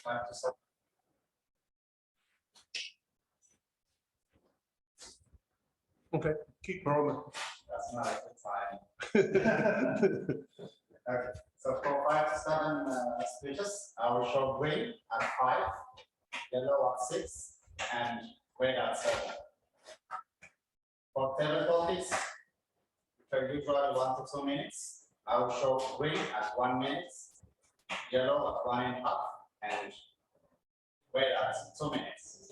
5 to 7. Okay, keep rolling. That's not a good time. Okay, so for 5 to 7 speeches, I will show green at 5, yellow at 6, and red at 7. For table topics, which are usually 1 to 2 minutes, I will show green at 1 minute, yellow at 1.5, and red at 2 minutes.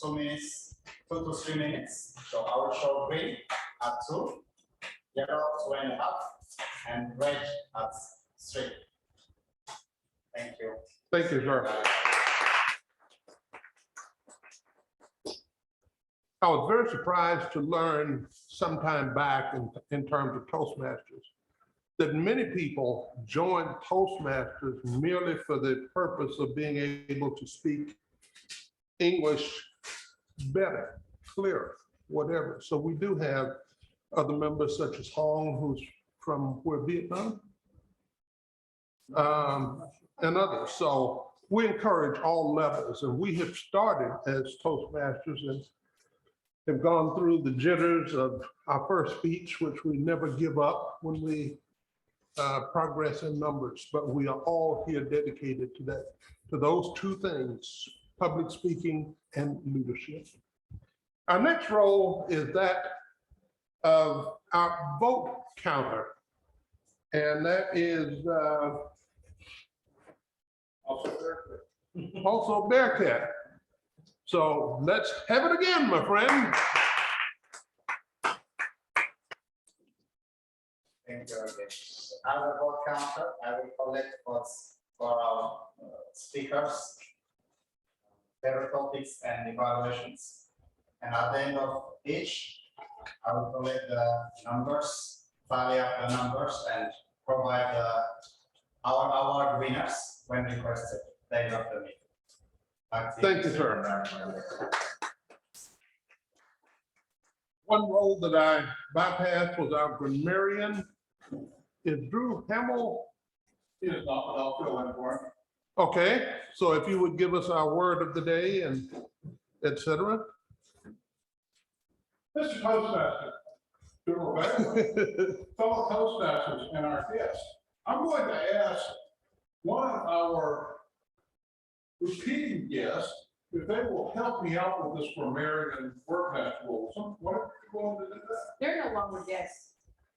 2 minutes, 2 to 3 minutes. So I will show green at 2, yellow 2.5, and red at 3. Thank you. Thank you, sir. I was very surprised to learn sometime back in terms of Toastmasters that many people join Toastmasters merely for the purpose of being able to speak English better, clearer, whatever. So we do have other members such as Hong, who's from where, Vietnam, and others. So we encourage all levels, and we have started as Toastmasters and have gone through the jitters of our first speech, which we never give up when we progress in numbers, but we are all here dedicated to that, to those two things, public speaking and leadership. Our next role is that of our vote counter, and that is also Bearcat. So let's have it again, my friend. Thank you again. As a vote counter, I will collect votes for our speakers, their topics, and evaluations. And at the end of each, I will collect the numbers, tally up the numbers, and provide our award winners when requested at the end of the meeting. Thank you, sir. One role that I bypassed was our grammarian. Is Drew Hamill? He is not, but I'll fill in for him. Okay, so if you would give us our word of the day and et cetera. Mr. Toastmaster, fellow Toastmasters and our guests, I'm going to ask one of our repeating guests if they will help me out with this grammarian word match rule. What are you going to do that? They're no longer guests.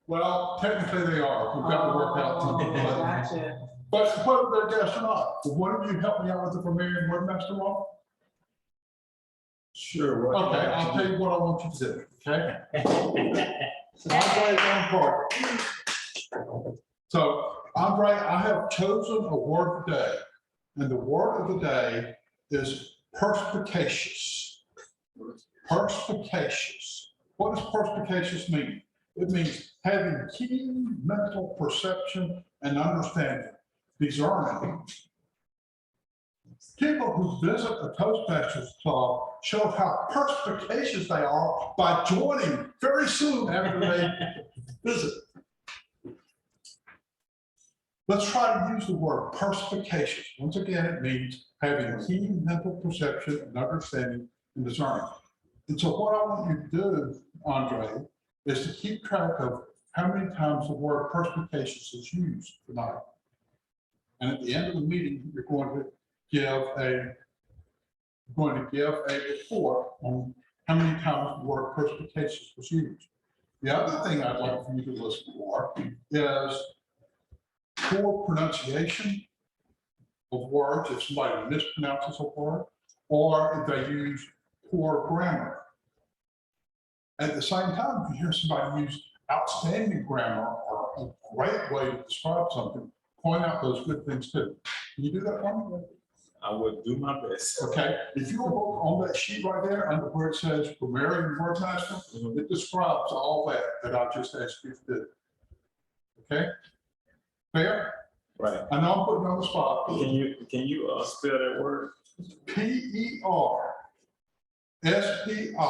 Well, technically they are. We've got to work out something. Gotcha. But whether they're guests or not, why don't you help me out with the grammarian word master rule? Sure. Okay, I'll tell you what I want you to do, okay? Andre's on part. So, Andre, I have chosen a word of the day, and the word of the day is perspicacious. Perspicacious. What does perspicacious mean? It means having keen mental perception and understanding, discerning. People who visit a Toastmasters club show how perspicacious they are by joining very soon after they visit. Let's try to use the word perspicacious. Once again, it means having keen mental perception and understanding and discerning. And so what I want you to do, Andre, is to keep track of how many times the word perspicacious is used tonight. And at the end of the meeting, you're going to give a report on how many times the word perspicacious was used. The other thing I'd like for you to listen for is poor pronunciation of words, if somebody mispronounces a word, or if they use poor grammar. At the same time, if you hear somebody use outstanding grammar or a great way to describe something, point out those good things too. Can you do that for me? I would do my best. Okay, if you look on that sheet right there, under where it says grammarian word master, it describes all that I just asked you to do. Okay? Fair? Right. I know I'm putting you on the spot. Can you spell that word? Perspicacious.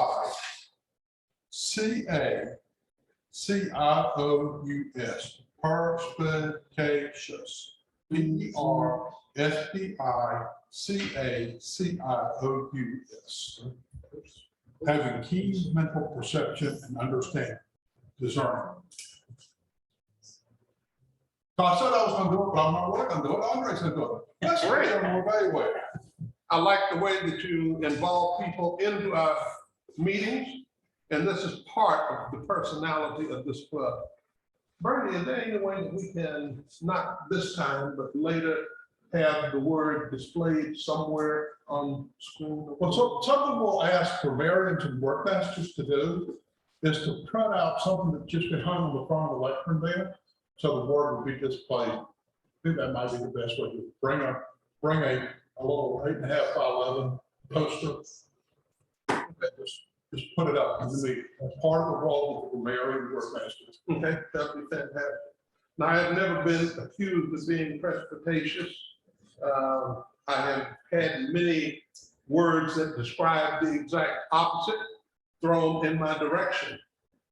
Perspicacious. BERSPICACIOUS. Having keen mental perception and understanding, discernment. So I said I was gonna do it, but I'm not really gonna do it. Andre's gonna do it. That's great. I'm gonna evaluate. I like the way that you involve people into our meetings, and this is part of the personality of this club. Bernie, is there any way that we can, not this time, but later, have the word displayed somewhere on screen? Well, so something we'll ask for variants and workmasters to do is to cut out something that's just been hung on the front of the lectern there, so the word will be displayed. I think that might be the best way to bring a little 8.5 by 11 poster. Just put it up in the meeting. That's part of the role of the mayor and workmasters. Okay, that'd be fantastic. Now, I have never been accused of being prestigious. I have had many words that describe the exact opposite thrown in my direction.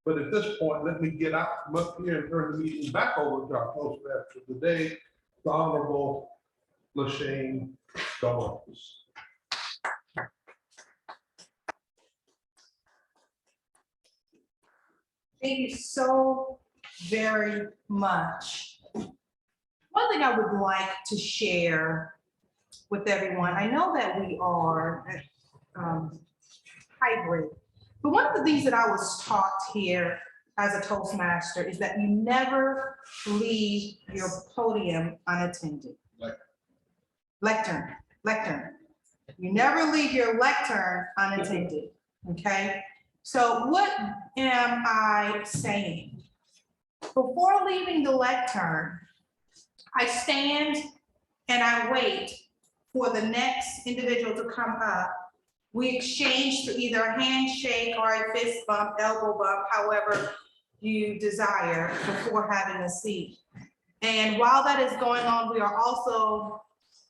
But at this point, let me get out from up here and turn the meeting back over to our Toastmaster of the day, the Honorable LaShane Goins. Thank you so very much. One thing I would like to share with everyone, I know that we are hybrid, but one of the things that I was taught here as a Toastmaster is that you never leave your podium unattended. Lectern. You never leave your lectern unattended, okay? So what am I saying? Before leaving the lectern, I stand and I wait for the next individual to come up. We exchange through either a handshake or a fist bump, elbow bump, however you desire before having a seat. And while that is going on, we are also,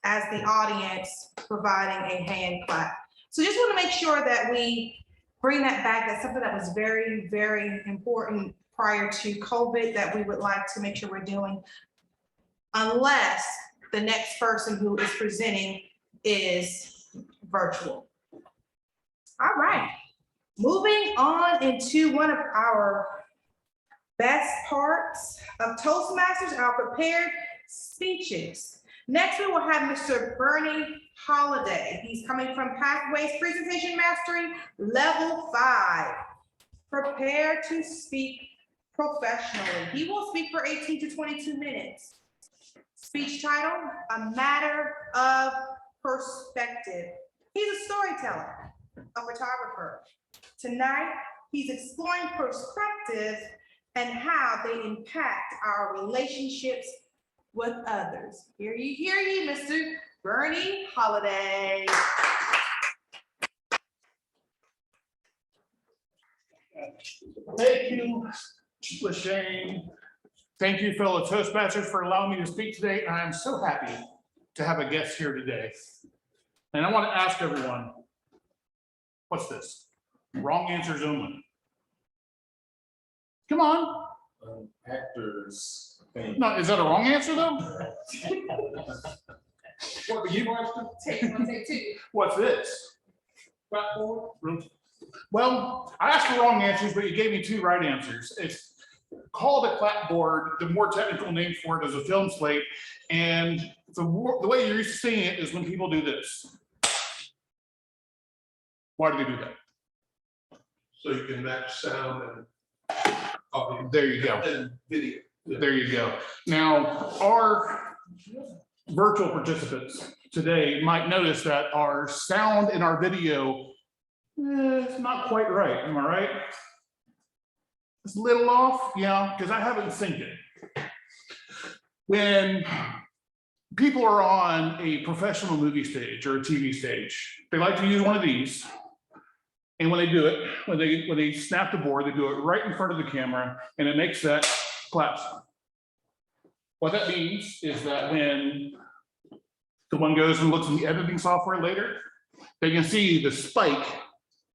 as the audience, providing a hand clap. So just want to make sure that we bring that back. That's something that was very, very important prior to COVID that we would like to make sure we're doing, unless the next person who is presenting is virtual. All right, moving on into one of our best parts of Toastmasters, our prepared speeches. Next, we will have Mr. BURNNIE HOLLIDAY. He's coming from Pathways Presentation Mastery Level 5. Prepare to speak professionally. He will speak for 18 to 22 minutes. Speech title, A Matter of Perspective. He's a storyteller, a photographer. Tonight, he's exploring perspectives and how they impact our relationships with others. Hear ye, Mr. BURNNIE HOLLIDAY. Thank you, LaShane. Thank you, fellow Toastmasters, for allowing me to speak today. I am so happy to have a guest here today. And I want to ask everyone, what's this? Wrong answers only. Come on. Actors thing. No, is that a wrong answer though? What do you want to? Take one, take two. What's this? Well, I asked the wrong answers, but you gave me 2 right answers. It's called a clapboard. The more technical name for it is a film slate. And the way you're used to seeing it is when people do this. Why do they do that? So you can match sound and audio. There you go. And video. There you go. Now, our virtual participants today might notice that our sound in our video is not quite right. Am I right? It's a little off, yeah, because I haven't synced it. When people are on a professional movie stage or a TV stage, they like to use one of these. And when they do it, when they snap the board, they do it right in front of the camera, and it makes that clap sound. What that means is that when someone goes and looks in the editing software later, they can see the spike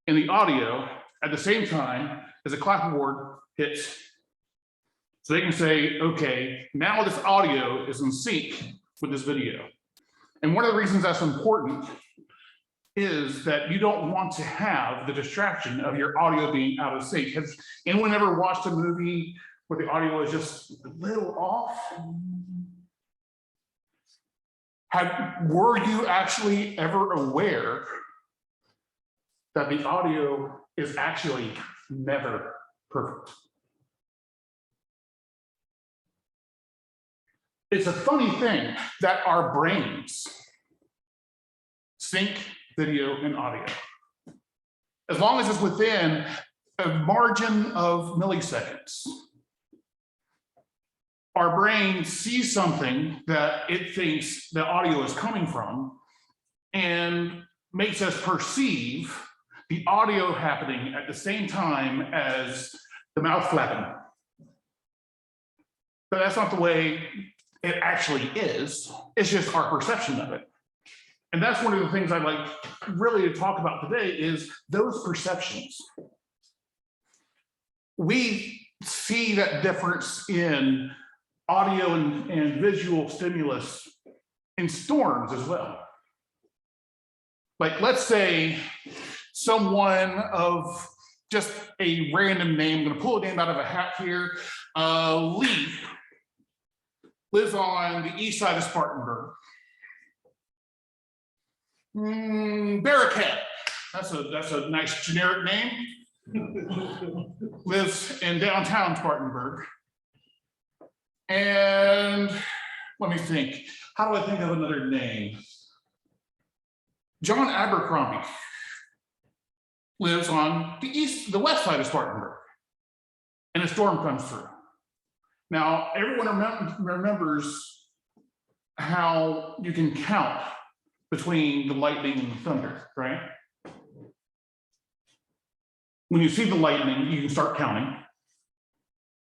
in the audio at the same time as the clapboard hits. So they can say, okay, now this audio is in sync with this video. And one of the reasons that's important is that you don't want to have the distraction of your audio being out of sync. Has anyone ever watched a movie where the audio is just a little off? Were you actually ever aware that the audio is actually never perfect? It's a funny thing that our brains sync video and audio. As long as it's within a margin of milliseconds, our brain sees something that it thinks the audio is coming from and makes us perceive the audio happening at the same time as the mouth flapping. But that's not the way it actually is. It's just our perception of it. And that's one of the things I'd like really to talk about today is those perceptions. We see that difference in audio and visual stimulus in storms as well. Like, let's say someone of just a random name, I'm going to pull a name out of a hat here, Lee, lives on the east side of Spartanburg. Bearcat, that's a nice generic name. Lives in downtown Spartanburg. And let me think, how do I think of another name? John Abercrombie lives on the west side of Spartanburg, and a storm comes through. Now, everyone remembers how you can count between the lightning and the thunder, right? When you see the lightning, you can start counting.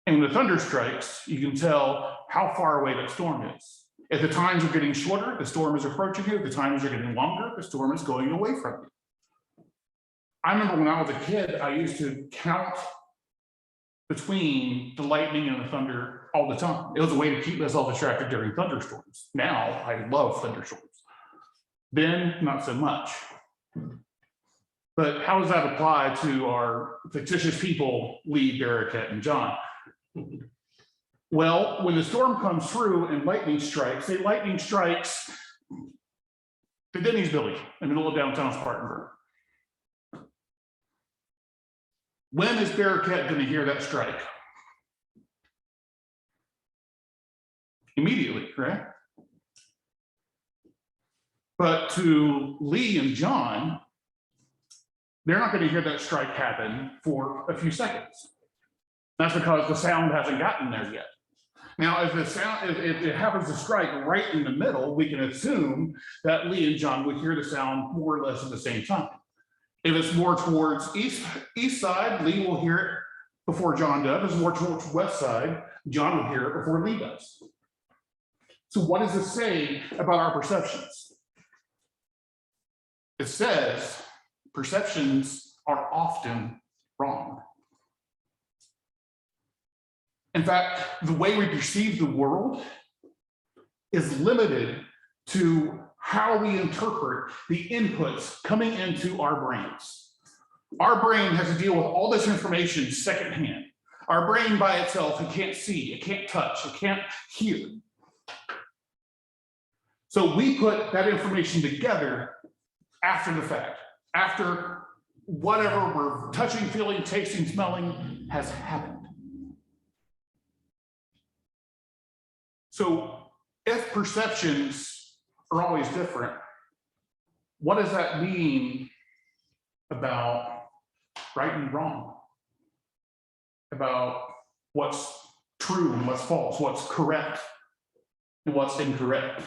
And when the thunder strikes, you can tell how far away that storm is. If the times are getting shorter, the storm is approaching you. If the times are getting longer, the storm is going away from you. I remember when I was a kid, I used to count between the lightning and the thunder all the time. It was a way to keep myself distracted during thunderstorms. Now, I love thunderstorms. Then, not so much. But how does that apply to our fictitious people, Lee, Bearcat, and John? Well, when the storm comes through and lightning strikes, say lightning strikes the Denny's building in the middle of downtown Spartanburg. When is Bearcat going to hear that strike? Immediately, right? But to Lee and John, they're not going to hear that strike happen for a few seconds. That's because the sound hasn't gotten there yet. Now, if it happens to strike right in the middle, we can assume that Lee and John would hear the sound more or less at the same time. If it's more towards east side, Lee will hear it before John does. If it's more towards west side, John will hear it before Lee does. So what does this say about our perceptions? It says perceptions are often wrong. In fact, the way we perceive the world is limited to how we interpret the inputs coming into our brains. Our brain has to deal with all this information secondhand. Our brain by itself, it can't see, it can't touch, it can't hear. So we put that information together after the fact, after whatever we're touching, feeling, tasting, smelling has happened. So if perceptions are always different, what does that mean about right and wrong? About what's true and what's false, what's correct and what's incorrect?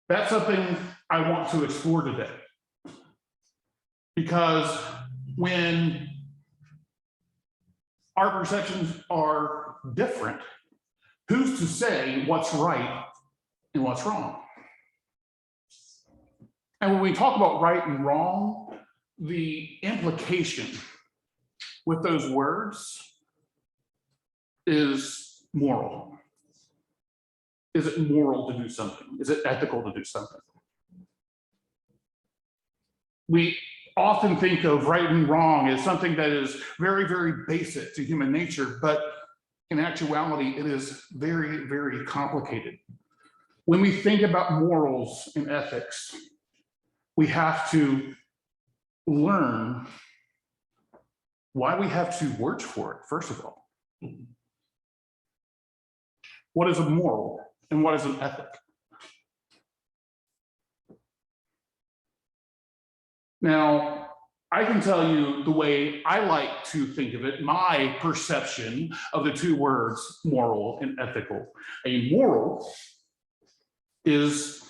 That's something I want to explore today. Because when our perceptions are different, who's to say what's right and what's wrong? And when we talk about right and wrong, the implication with those words is moral. is it moral to do something? Is it ethical to do something? We often think of right and wrong as something that is very, very basic to human nature, but in actuality, it is very, very complicated. When we think about morals and ethics, we have to learn why we have two words for it, first of all. What is a moral and what is an ethic? Now, I can tell you the way I like to think of it, my perception of the two words moral and ethical. A moral is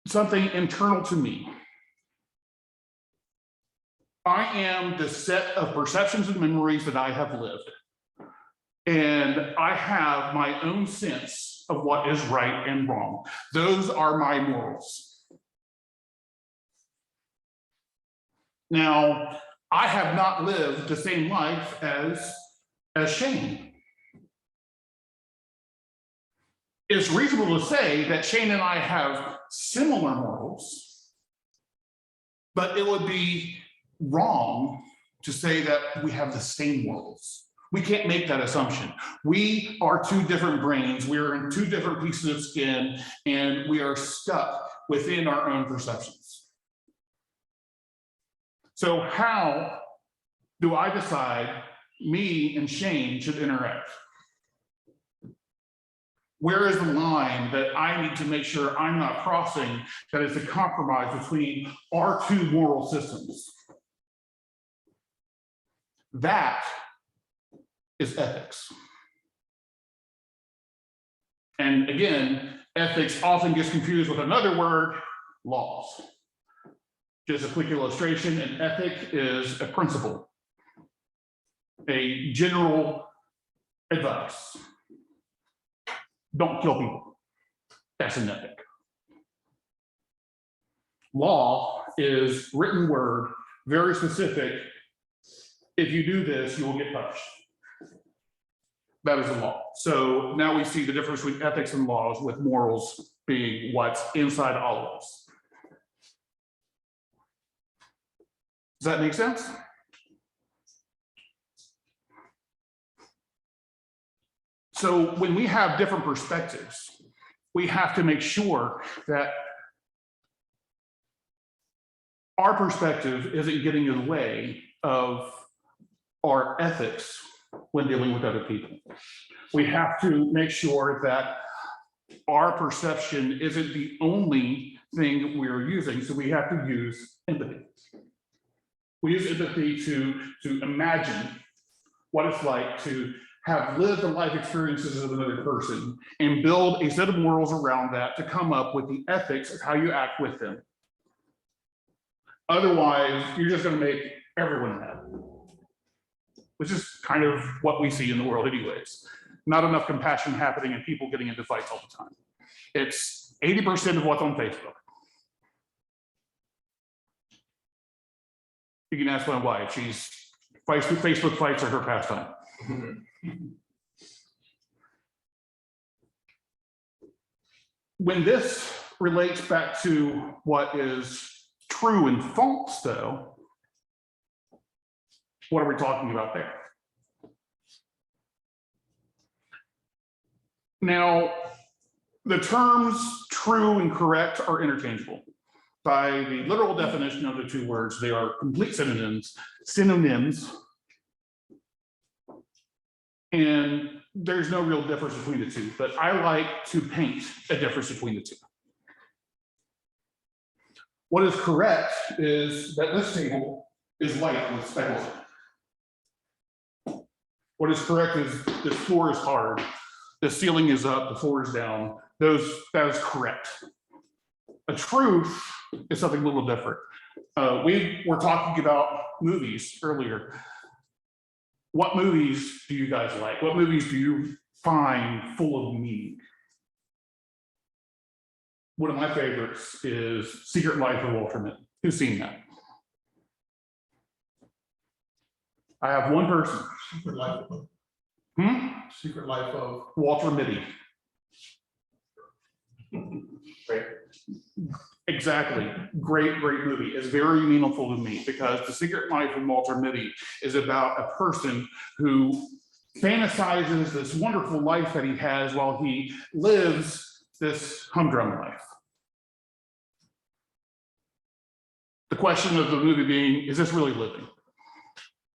something internal to me. I am the set of perceptions and memories that I have lived. And I have my own sense of what is right and wrong. Those are my morals. Now, I have not lived the same life as Shane. It's reasonable to say that Shane and I have similar morals, but it would be wrong to say that we have the same morals. We can't make that assumption. We are two different brains. We are in two different pieces of skin, and we are stuck within our own perceptions. So how do I decide me and Shane should interact? Where is the line that I need to make sure I'm not crossing that is a compromise between our two moral systems? That is ethics. And again, ethics often gets confused with another word, laws. Just a quick illustration, an ethic is a principle, a general advice. Don't kill people. That's an ethic. Law is written word, very specific. If you do this, you will get punished. That is a law. So now we see the difference between ethics and laws, with morals being what's inside all of us. Does that make sense? So when we have different perspectives, we have to make sure that our perspective isn't getting in the way of our ethics when dealing with other people. We have to make sure that our perception isn't the only thing we're using, so we have to use empathy. We use empathy to imagine what it's like to have lived the life experiences of another person and build a set of morals around that to come up with the ethics of how you act with them. Otherwise, you're just going to make everyone mad, which is kind of what we see in the world anyways. Not enough compassion happening and people getting into fights all the time. It's 80% of what's on Facebook. You can ask my wife, Facebook fights are her pastime. When this relates back to what is true and false, though, what are we talking about there? Now, the terms true and correct are interchangeable. By the literal definition of the two words, they are complete synonyms, and there's no real difference between the two, but I like to paint a difference between the two. What is correct is that this table is white with speckles. What is correct is the floor is hard, the ceiling is up, the floor is down. That is correct. A truth is something a little different. We were talking about movies earlier. What movies do you guys like? What movies do you find full of meaning? One of my favorites is Secret Life of Walter Mitty. Who's seen that? I have one person. Secret Life of Secret Secret Life of Walter Mitty. Exactly. Great movie. It's very meaningful to me because The Secret Life of Walter Mitty is about a person who fantasizes this wonderful life that he has while he lives this humdrum life. The question of the movie being, is this really living?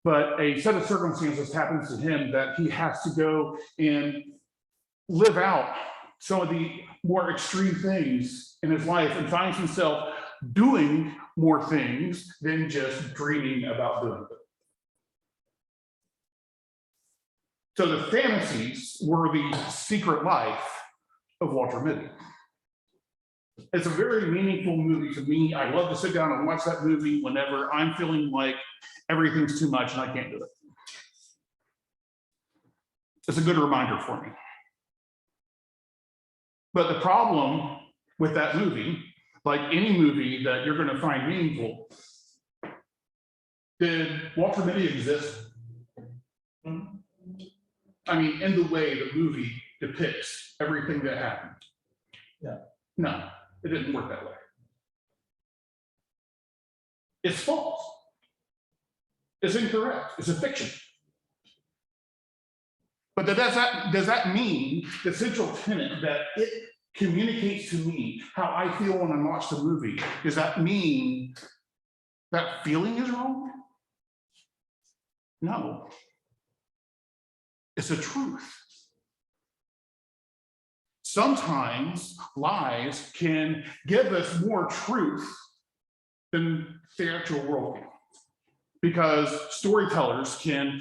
But a set of circumstances happens to him that he has to go and live out some of the more extreme things in his life and finds himself doing more things than just dreaming about doing them. So the fantasies were the secret life of Walter Mitty. It's a very meaningful movie to me. I love to sit down and watch that movie whenever I'm feeling like everything's too much and I can't do it. It's a good reminder for me. But the problem with that movie, like any movie that you're going to find meaningful, did Walter Mitty exist? I mean, in the way the movie depicts everything that happened. Yeah. No, it didn't work that way. It's false. It's incorrect. It's a fiction. But does that mean the central tenet that it communicates to me how I feel when I watch the movie? Does that mean that feeling is wrong? No. It's a truth. Sometimes lies can give us more truth than the actual world can, because storytellers can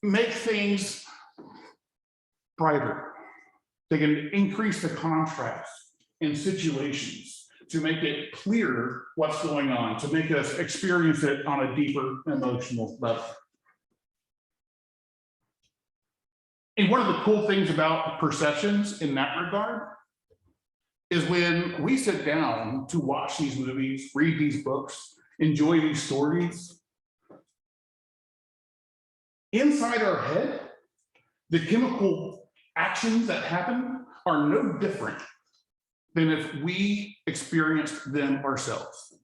make things brighter. They can increase the contrast in situations to make it clearer what's going on, to make us experience it on a deeper emotional level. And one of the cool things about perceptions in that regard is when we sit down to watch these movies, read these books, enjoy these stories, inside our head, the chemical actions that happen are no different than if we experienced them ourselves.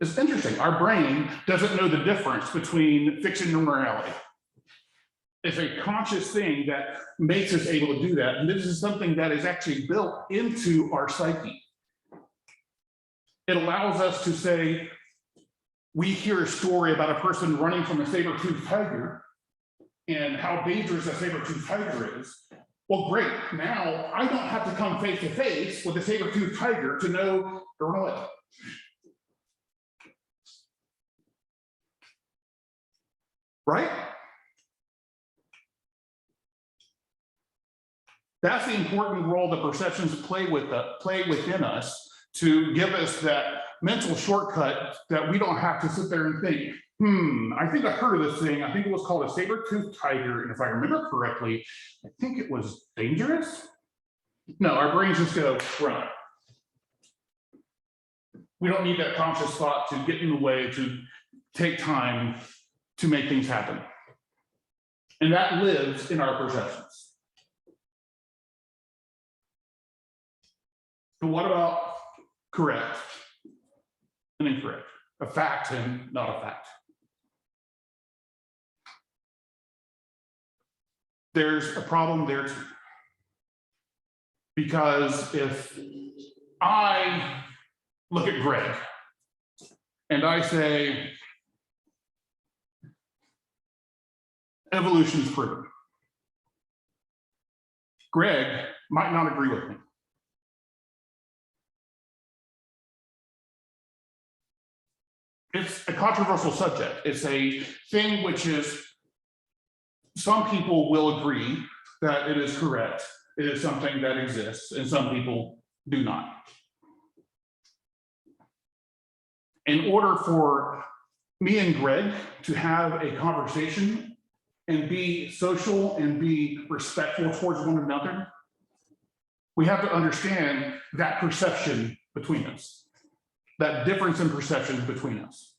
It's interesting. Our brain doesn't know the difference between fiction and reality. It's a conscious thing that makes us able to do that. And this is something that is actually built into our psyche. It allows us to say, we hear a story about a person running from a saber-toothed tiger and how dangerous a saber-toothed tiger is. Well, great. Now I don't have to come face to face with a saber-toothed tiger to know to run away. Right? That's the important role that perceptions play within us to give us that mental shortcut that we don't have to sit there and think, I think I heard of this thing. I think it was called a saber-toothed tiger. And if I remember correctly, I think it was dangerous. No, our brains just go, run. We don't need that conscious thought to get in the way, to take time to make things happen. And that lives in our perceptions. But what about correct and incorrect? A fact and not a fact. There's a problem there too. Because if I look at Greg and I say, evolution is proven, Greg might not agree with me. It's a controversial subject. It's a thing which is, some people will agree that it is correct. It is something that exists, and some people do not. In order for me and Greg to have a conversation and be social and be respectful towards one another, we have to understand that perception between us, that difference in perception between us.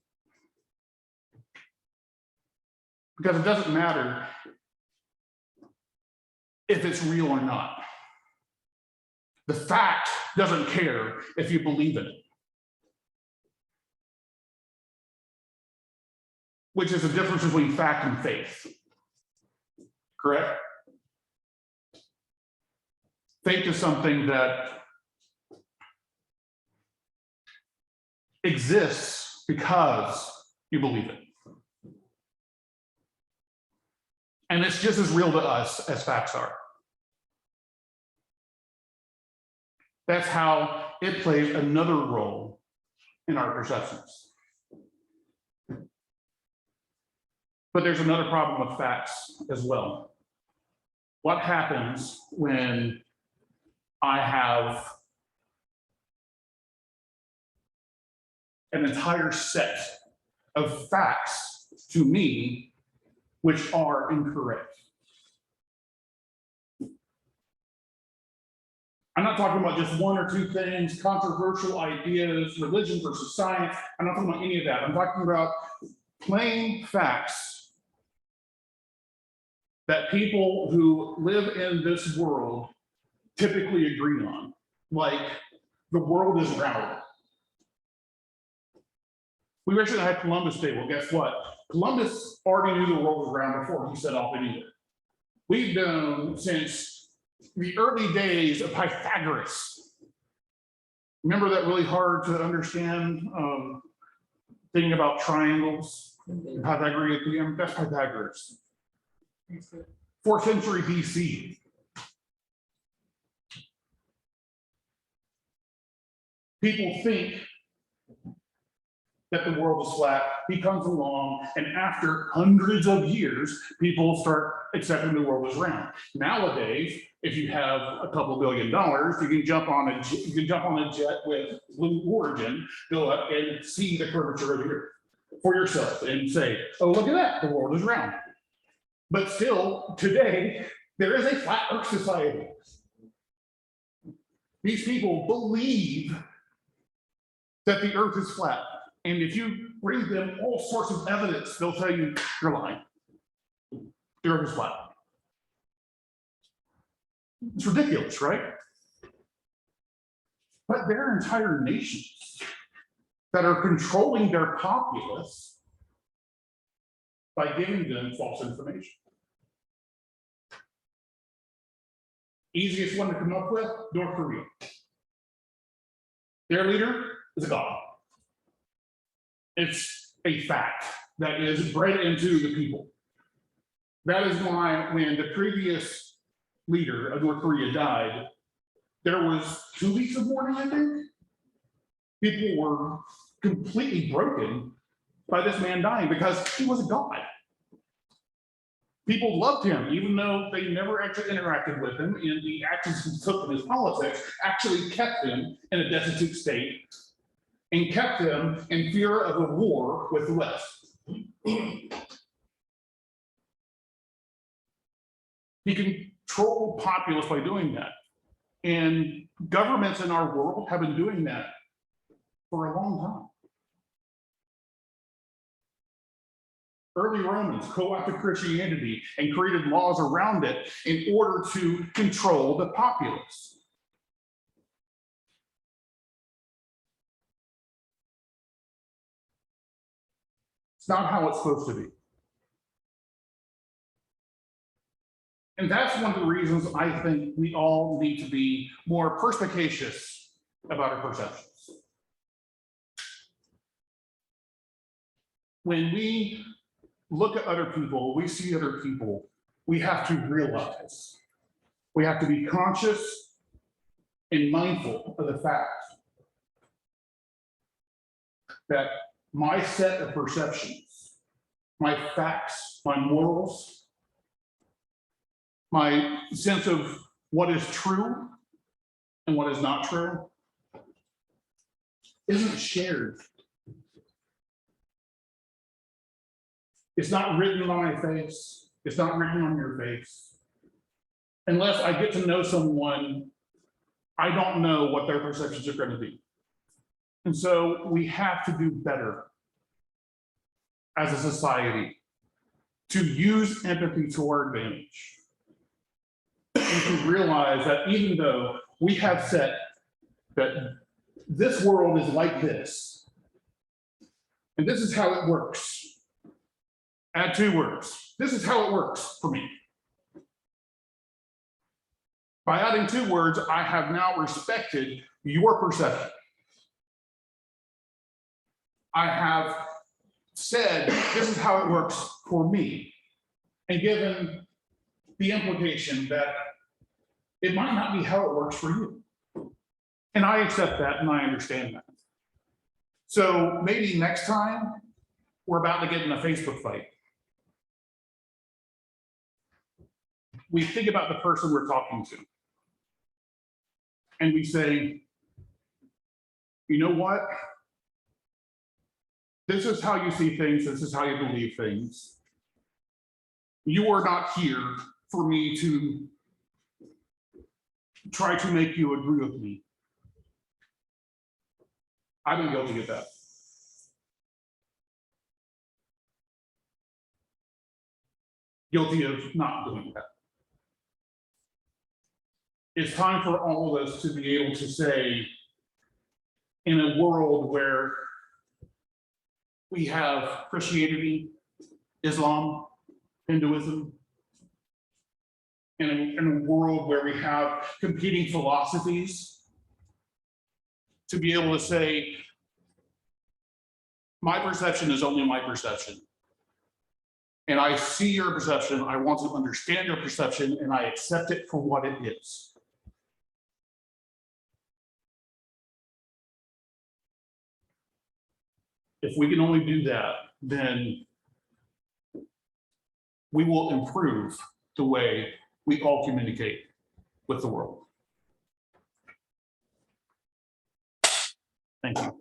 Because it doesn't matter if it's real or not. The fact doesn't care if you believe in it. Which is the difference between fact and faith. Correct? Faith is something that exists because you believe it. And it's just as real to us as facts are. That's how it plays another role in our perceptions. But there's another problem with facts as well. What happens when I have an entire set of facts to me which are incorrect? I'm not talking about just one or two things, controversial ideas, religion versus science. I'm not talking about any of that. I'm talking about plain facts that people who live in this world typically agree on, like the world is round. We recently had Columbus Day. Well, guess what? Columbus already knew the world was round before he set off anywhere. We've known since the early days of Pythagoras. Remember that really hard to understand thing about triangles? Pythagorean theorem, that's Pythagoras. 4th century BC. People think that the world is flat. He comes along, and after hundreds of years, people start accepting the world is round. Nowadays, if you have a couple $1 billion, you can jump on a jet with Blue Origin, go up and see the curvature of the Earth for yourself and say, "Oh, look at that, the world is round." But still, today, there is a flat Earth society. These people believe that the Earth is flat. And if you bring them all sorts of evidence, they'll tell you you're lying. The Earth is flat. It's ridiculous, right? But there are entire nations that are controlling their populace by giving them false information. Easiest one to come up with, North Korea. Their leader is a god. It's a fact that is bred into the people. That is why when the previous leader of North Korea died, there was 2 weeks of mourning, I think. People were completely broken by this man dying because he was a god. People loved him, even though they never actually interacted with him, and the actions he took in his politics actually kept him in a destitute state and kept them in fear of a war with the West. He controlled the populace by doing that. And governments in our world have been doing that for a long time. Early Romans co-opted Christianity and created laws around it in order to control the populace. It's not how it's supposed to be. And that's one of the reasons I think we all need to be more perspicacious about our perceptions. When we look at other people, we see other people, we have to realize, we have to be conscious and mindful of the fact that my set of perceptions, my facts, my morals, my sense of what is true and what is not true isn't shared. It's not written on my face. It's not written on your face. Unless I get to know someone, I don't know what their perceptions are going to be. And so we have to do better as a society to use empathy to our advantage. and to realize that even though we have said that this world is like this, and this is how it works. Add 2 words. This is how it works for me. By adding 2 words, I have now respected your perception. I have said, this is how it works for me, and given the implication that it might not be how it works for you. And I accept that and I understand that. So maybe next time we're about to get in a Facebook fight, we think about the person we're talking to. And we say, you know what? This is how you see things. This is how you believe things. You are not here for me to try to make you agree with me. I've been guilty of that. Guilty of not doing that. It's time for all of us to be able to say, in a world where we have Christianity, Islam, Hinduism, in a world where we have competing philosophies, to be able to say, my perception is only my perception. And I see your perception, I want to understand your perception, and I accept it for what it is. If we can only do that, then we will improve the way we all communicate with the world. Thank you.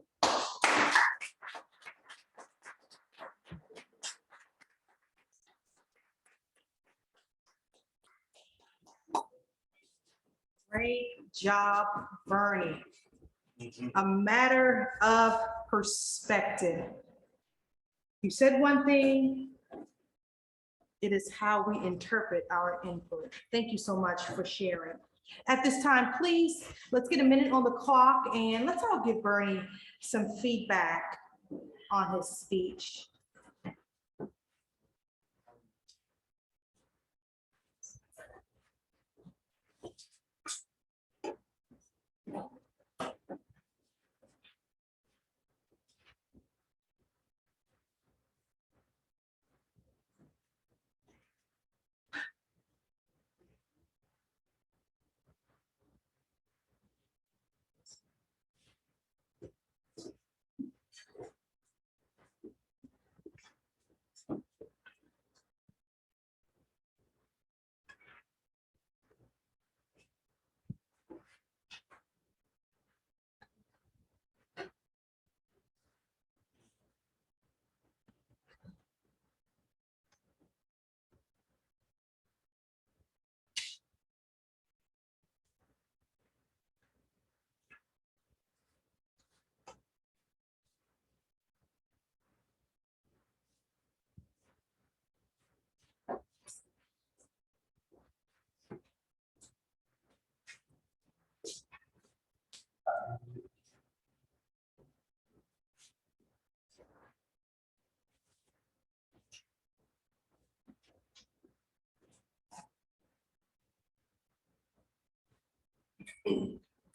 Great job, Bernie. A matter of perspective. You said one thing, it is how we interpret our input. Thank you so much for sharing. At this time, please, let's get a minute on the clock and let's all give Bernie some feedback on his speech.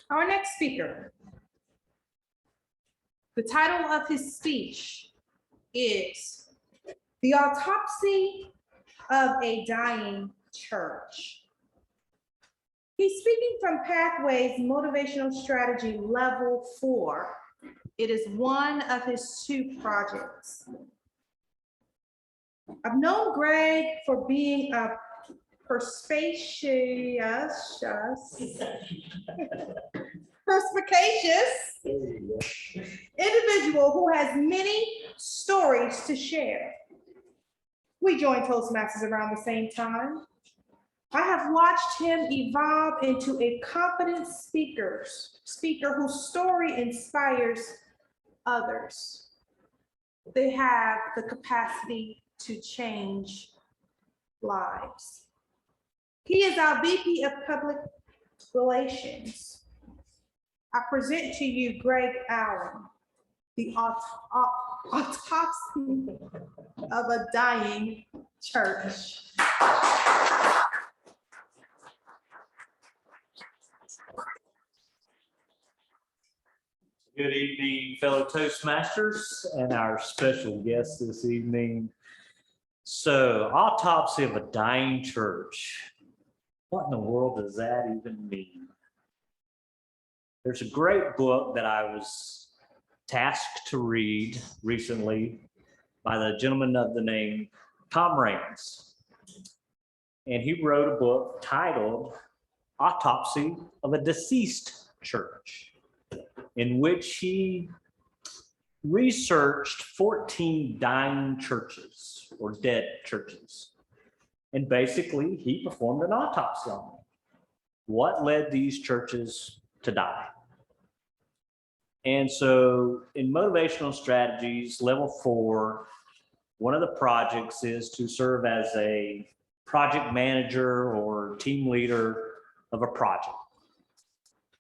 Our next speaker. The title of his speech is The Autopsy of a Dying Church. He's speaking from Pathways Motivational Strategy Level 4. It is one of his 2 projects. I've known Greg for being a perspicacious individual who has many stories to share. We joined Toastmasters around the same time. I have watched him evolve into a confident speaker whose story inspires others. They have the capacity to change lives. He is our VP of Public Relations. I present to you Greg Allen, the autopsy of a dying church. Good evening, fellow Toastmasters and our special guest this evening. So, autopsy of a dying church. What in the world does that even mean? There's a great book that I was tasked to read recently by the gentleman of the name Tom Raines. And he wrote a book titled Autopsy of a Deceased Church, in which he researched 14 dying churches or dead churches. And basically, he performed an autopsy on them. What led these churches to die? And so in motivational strategies, level 4, one of the projects is to serve as a project manager or team leader of a project.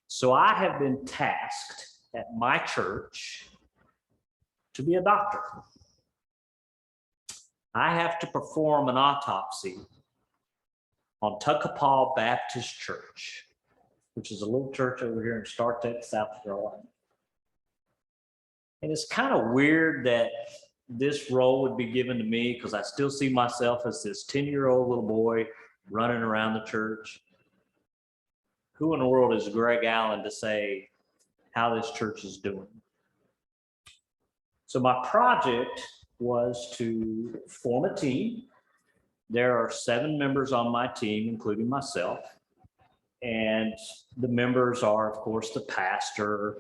So I have been tasked at my church to be a doctor. I have to perform an autopsy on Tuckapaw Baptist Church, which is a little church over here in StarTech, South Carolina. And it's kind of weird that this role would be given to me because I still see myself as this 10-year-old little boy running around the church. Who in the world is Greg Allen to say how this church is doing? So my project was to form a team. There are 7 members on my team, including myself. And the members are, of course, the pastor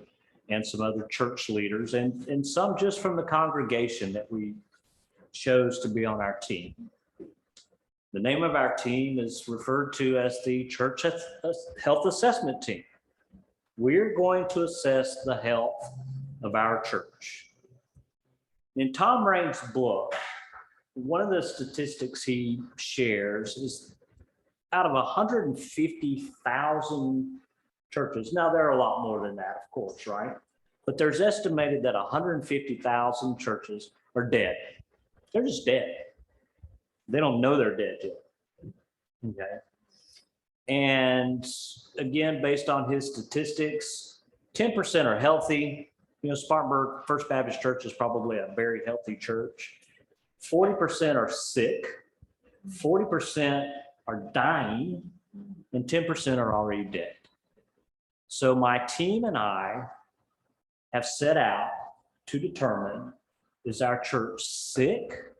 and some other church leaders and some just from the congregation that we chose to be on our team. The name of our team is referred to as the Church Health Assessment Team. We're going to assess the health of our church. In Tom Raines' book, one of the statistics he shares is out of 150,000 churches. Now, there are a lot more than that, of course, right? But there's estimated that 150,000 churches are dead. They're just dead. They don't know they're dead yet. Okay. And again, based on his statistics, 10% are healthy. You know, Spartanburg First Baptist Church is probably a very healthy church. 40% are sick. 40% are dying, and 10% are already dead. So my team and I have set out to determine, is our church sick?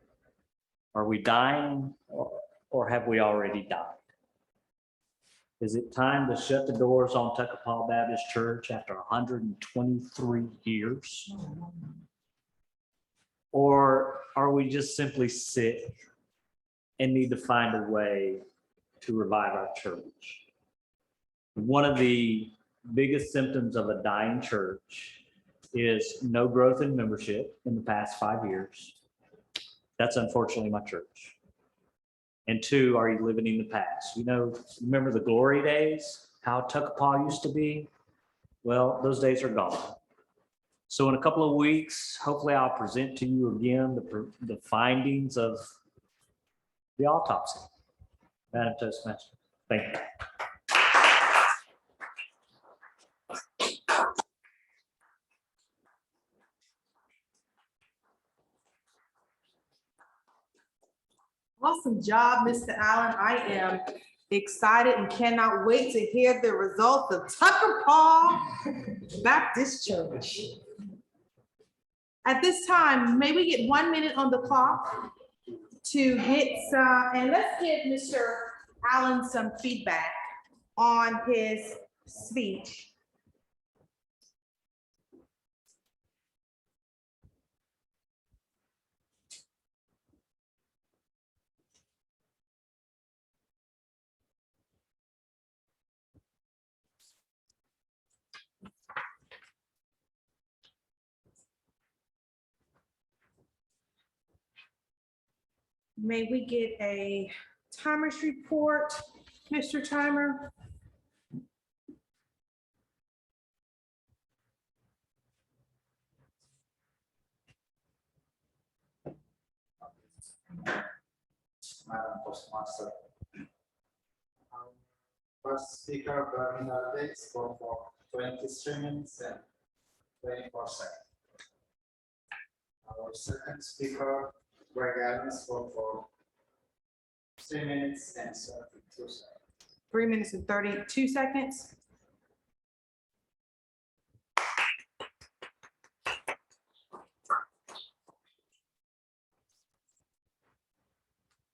Are we dying, or have we already died? Is it time to shut the doors on Tuckapaw Baptist Church after 123 years? Or are we just simply sick and need to find a way to revive our church? One of the biggest symptoms of a dying church is no growth in membership in the past 5 years. That's unfortunately my church. And 2, are you living in the past? You know, remember the glory days, how Tuckapaw used to be? Well, those days are gone. So in a couple of weeks, hopefully I'll present to you again the findings of the autopsy. Madam Toastmaster, thank you. Awesome job, Mr. Allen. I am excited and cannot wait to hear the results of Tuckapaw Baptist Church. At this time, may we get 1 minute on the clock to get and let's give Mr. Allen some feedback on his speech. May we get a timers report? Mr. Timer. Madam Toastmaster. First speaker, BURNNIE, spoke for 23 minutes and 24 seconds. Our second speaker, Greg, spoke for 3 minutes and 32 seconds. 3 minutes and 32 seconds.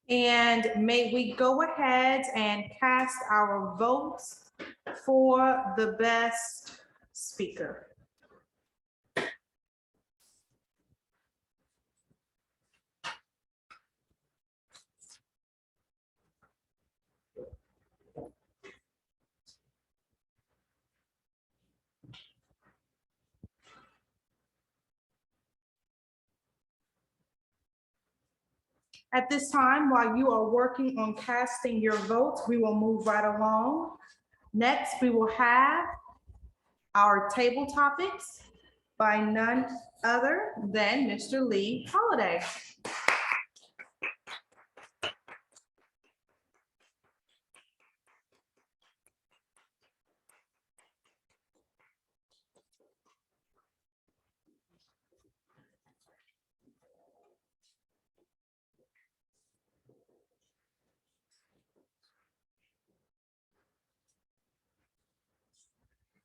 And may we go ahead and cast our votes for the best speaker. At this time, while you are working on casting your votes, we will move right along. Next, we will have our table topics by none other than Mr. Lee Holiday.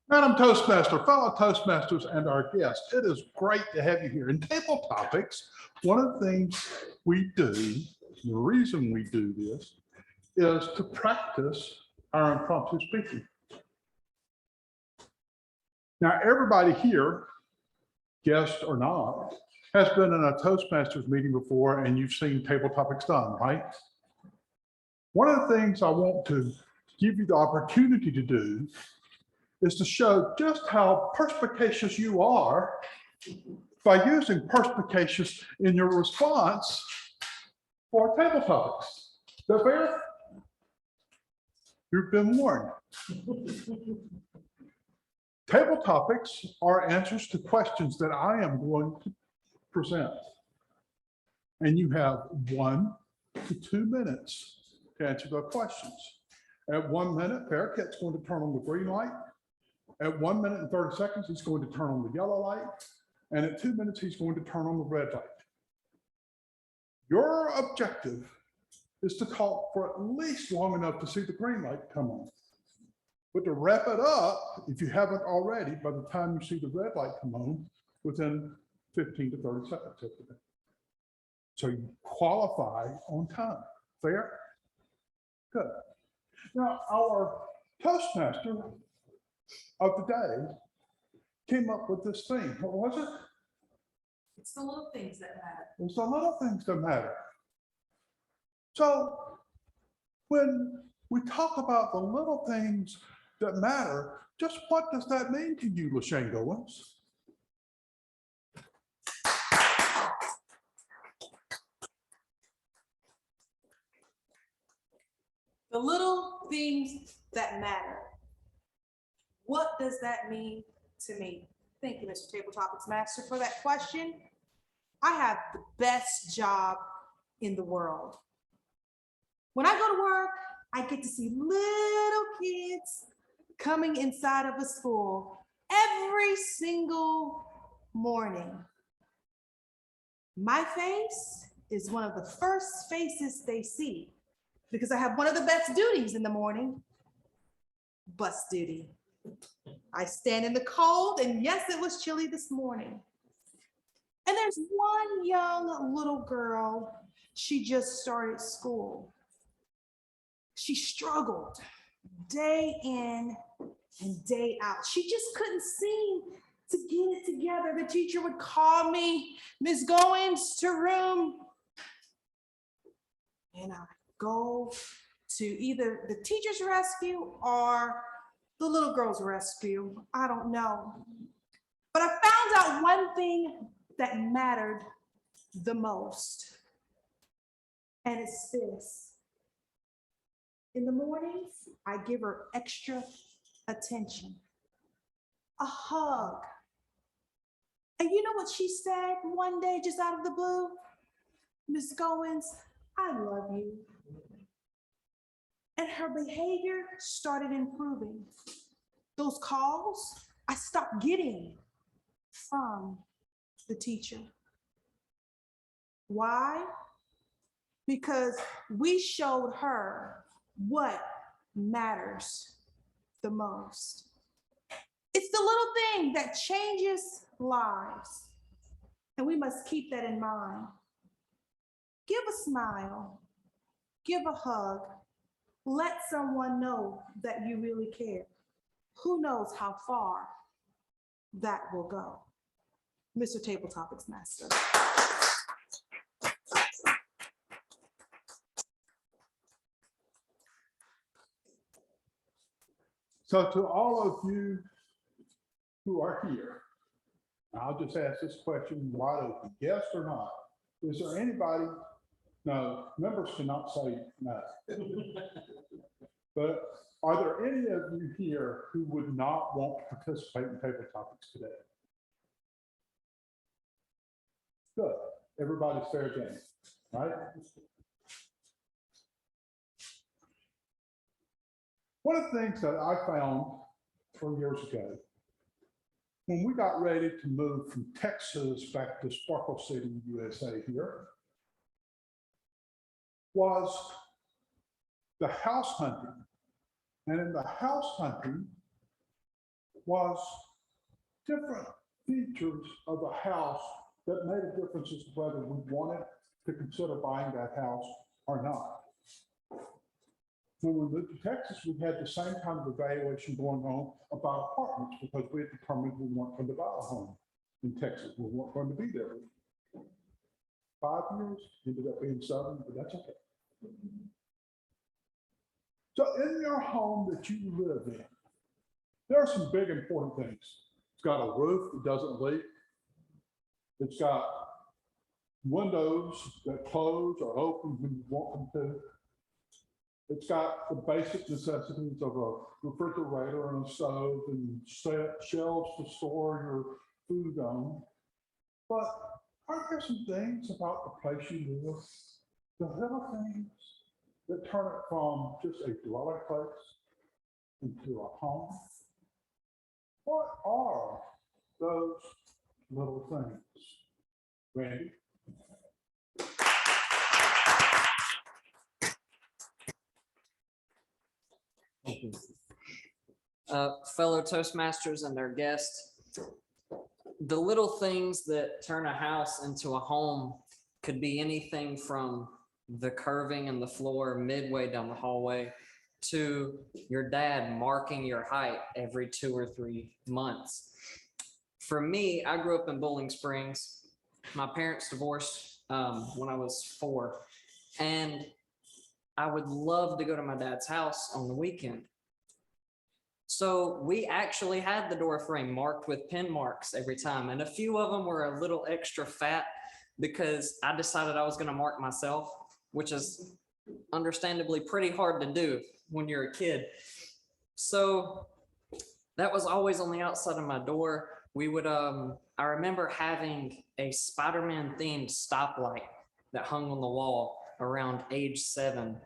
Madam Toastmaster, fellow Toastmasters, and our guests, it is great to have you here. In table topics, one of the things we do, the reason we do this, is to practice our impromptu speaking. Now, everybody here, guest or not, has been in a Toastmasters meeting before, and you've seen table topics done, right? One of the things I want to give you the opportunity to do is to show just how perspicacious you are by using perspicacious in your response for table topics. Is that fair? You've been warned. Table topics are answers to questions that I am going to present. And you have 1 to 2 minutes to answer the questions. At 1 minute, Bearcat's going to turn on the green light. At 1 minute and 30 seconds, he's going to turn on the yellow light. And at 2 minutes, he's going to turn on the red light. Your objective is to talk for at least long enough to see the green light come on. But to wrap it up, if you haven't already, by the time you see the red light come on, within 15 to 30 seconds of it. So you qualify on time. Fair? Good. Now, our Toastmaster of the day came up with this theme. What was it? It's the little things that matter. It's the little things that matter. So when we talk about the little things that matter, just what does that mean to you, LaShanne Goins? The little things that matter. What does that mean to me? Thank you, Mr. Table Topics Master, for that question. I have the best job in the world. When I go to work, I get to see little kids coming inside of a school every single morning. My face is one of the first faces they see because I have one of the best duties in the morning, bus duty. I stand in the cold, and yes, it was chilly this morning. And there's one young little girl, she just started school. She struggled day in and day out. She just couldn't seem to get it together. The teacher would call me, Ms. Goins, to room. And I go to either the teacher's rescue or the little girl's rescue. I don't know. But I found out one thing that mattered the most. And it's this. In the mornings, I give her extra attention, a hug. And you know what she said one day just out of the blue? Miss Goins, I love you. And her behavior started improving. Those calls I stopped getting from the teacher. Why? Because we showed her what matters the most. It's the little thing that changes lives. And we must keep that in mind. Give a smile, give a hug, let someone know that you really care. Who knows how far that will go? Mr. Table Topics Master. So to all of you who are here, I'll just ask this question wide open, yes or no? Is there anybody, no, members cannot say no. But are there any of you here who would not want to participate in table topics today? Good, everybody's fair game, right? One of the things that I found 4 years ago, when we got ready to move from Texas back to Sparkle City, USA here, was the house hunting. And in the house hunting was different features of the house that made a difference as to whether we wanted to consider buying that house or not. When we moved to Texas, we had the same kind of evaluation going on about apartments because we had determined we weren't going to buy a home in Texas. We weren't going to be there. 5 years, ended up being 7, but that's okay. So in your home that you live in, there are some big important things. It's got a roof that doesn't leak. It's got windows that close or open when you want them to. It's got the basic necessities of a refrigerator and a stove and shelves to store your food on. But aren't there some things about the place you live, the little things that turn it from just a dwelling place into a home? What are those little things? Randy? Fellow Toastmasters and their guests, the little things that turn a house into a home could be anything from the curving in the floor midway down the hallway to your dad marking your height every 2 or 3 months. For me, I grew up in Bowling Springs. My parents divorced when I was 4, and I would love to go to my dad's house on the weekend. So we actually had the door frame marked with pin marks every time. And a few of them were a little extra fat because I decided I was going to mark myself, which is understandably pretty hard to do when you're a kid. So that was always on the outside of my door. We would, I remember having a Spider-Man themed stoplight that hung on the wall around age 7.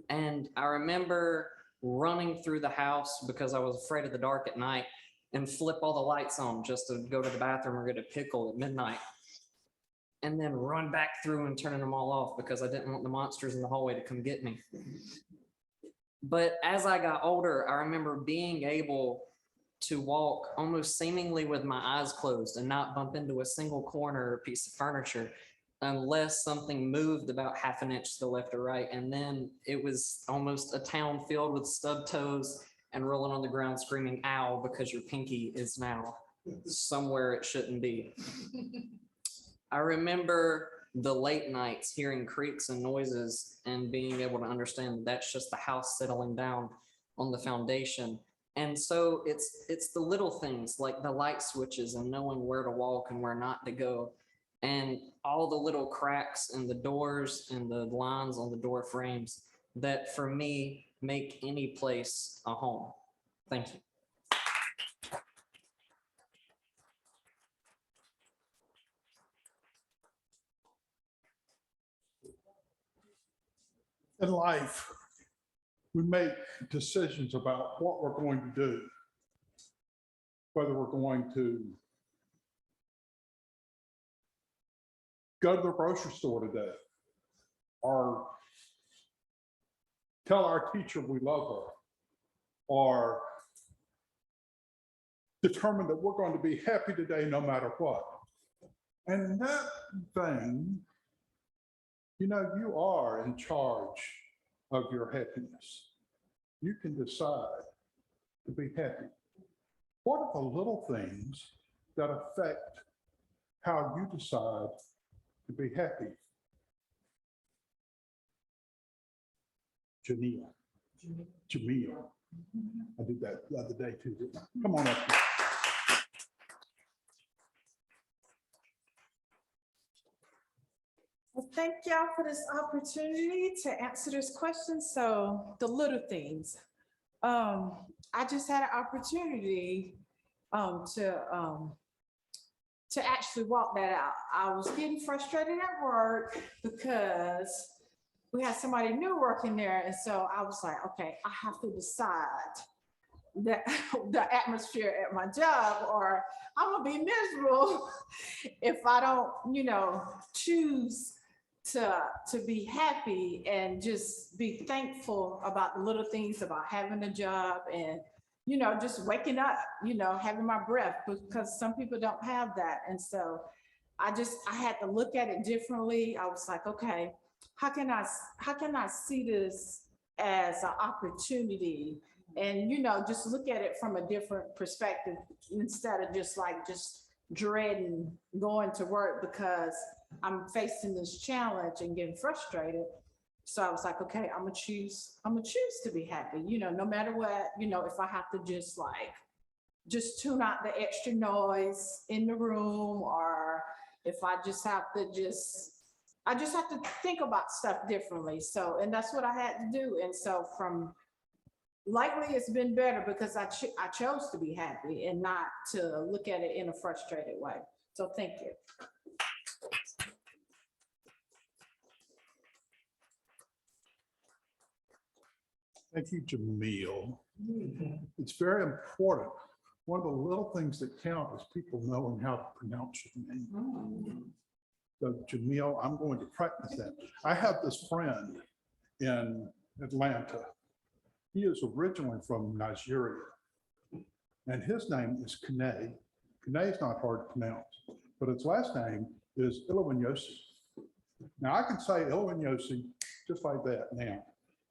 And I remember running through the house because I was afraid of the dark at night and flip all the lights on just to go to the bathroom or get a pickle at midnight. And then run back through and turning them all off because I didn't want the monsters in the hallway to come get me. But as I got older, I remember being able to walk almost seemingly with my eyes closed and not bump into a single corner or piece of furniture unless something moved about ½ an inch to the left or right. And then it was almost a town filled with stub toes and rolling on the ground screaming, ow, because your pinky is now somewhere it shouldn't be. I remember the late nights hearing creaks and noises and being able to understand that that's just the house settling down on the foundation. And so it's the little things like the light switches and knowing where to walk and where not to go. And all the little cracks in the doors and the lines on the door frames that for me make any place a home. Thank you. In life, we make decisions about what we're going to do, whether we're going to go to the grocery store today, or tell our teacher we love her, or determine that we're going to be happy today no matter what. And that thing, you know, you are in charge of your happiness. You can decide to be happy. What are the little things that affect how you decide to be happy? Jamil. I did that the other day too. Didn't I? Come on up. Well, thank y'all for this opportunity to answer this question. So the little things. I just had an opportunity to actually walk that out. I was getting frustrated at work because we had somebody new working there. And so I was like, okay, I have to decide that the atmosphere at my job, or I'm gonna be miserable if I don't, you know, choose to be happy and just be thankful about the little things, about having a job and, you know, just waking up, you know, having my breath, because some people don't have that. And so I had to look at it differently. I was like, okay, how can I see this as an opportunity? And, you know, just look at it from a different perspective instead of just dreading going to work because I'm facing this challenge and getting frustrated. So I was like, okay, I'm gonna choose to be happy, you know, no matter what, you know, if I have to just tune out the extra noise in the room, or if I just have to think about stuff differently. So, and that's what I had to do. And so likely it's been better because I chose to be happy and not to look at it in a frustrated way. So thank you. Thank you, Jamil. It's very important. One of the little things that count is people knowing how to pronounce your name. So Jamil, I'm going to practice that. I have this friend in Atlanta. He is originally from Nigeria, and his name is Kene. Kene is not hard to pronounce, but his last name is Ilowanyosi. Now I can say Ilowanyosi just like that now.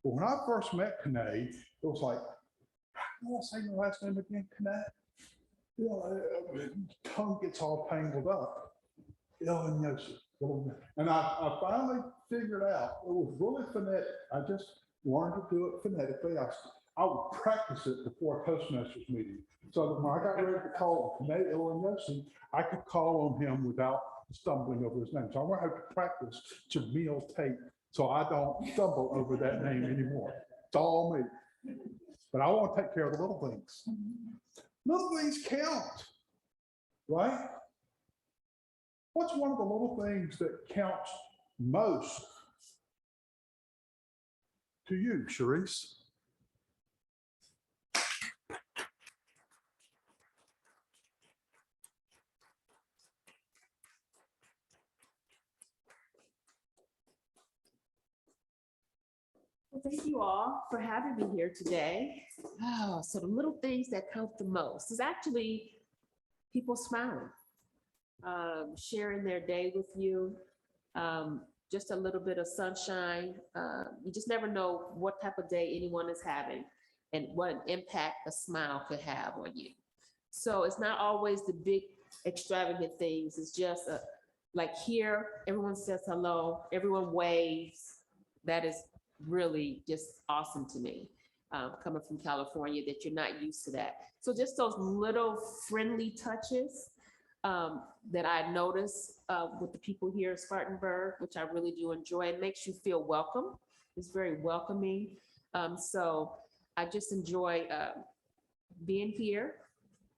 But when I first met Kene, it was like, how do I say my last name again, Kene? You know, tongue gets all tangled up. Ilowanyosi. And I finally figured out it was really phonetic. I just learned to do it phonetically. I would practice it before a Toastmasters meeting. So that when I got ready to call him Kene Ilowanyosi, I could call on him without stumbling over his name. So I'm going to have to practice Jamil Tate so I don't stumble over that name anymore. It's all me. But I want to take care of the little things. Little things count, right? What's one of the little things that counts most to you, Sharice? Well, thank you all for having me here today. Oh, so the little things that count the most is actually people smiling, sharing their day with you, just a little bit of sunshine. You just never know what type of day anyone is having and what an impact a smile could have on you. So it's not always the big extravagant things. It's just like here, everyone says hello, everyone waves. That is really just awesome to me, coming from California, that you're not used to that. So just those little friendly touches that I notice with the people here at Spartanburg, which I really do enjoy. It makes you feel welcome. It's very welcoming. So I just enjoy being here.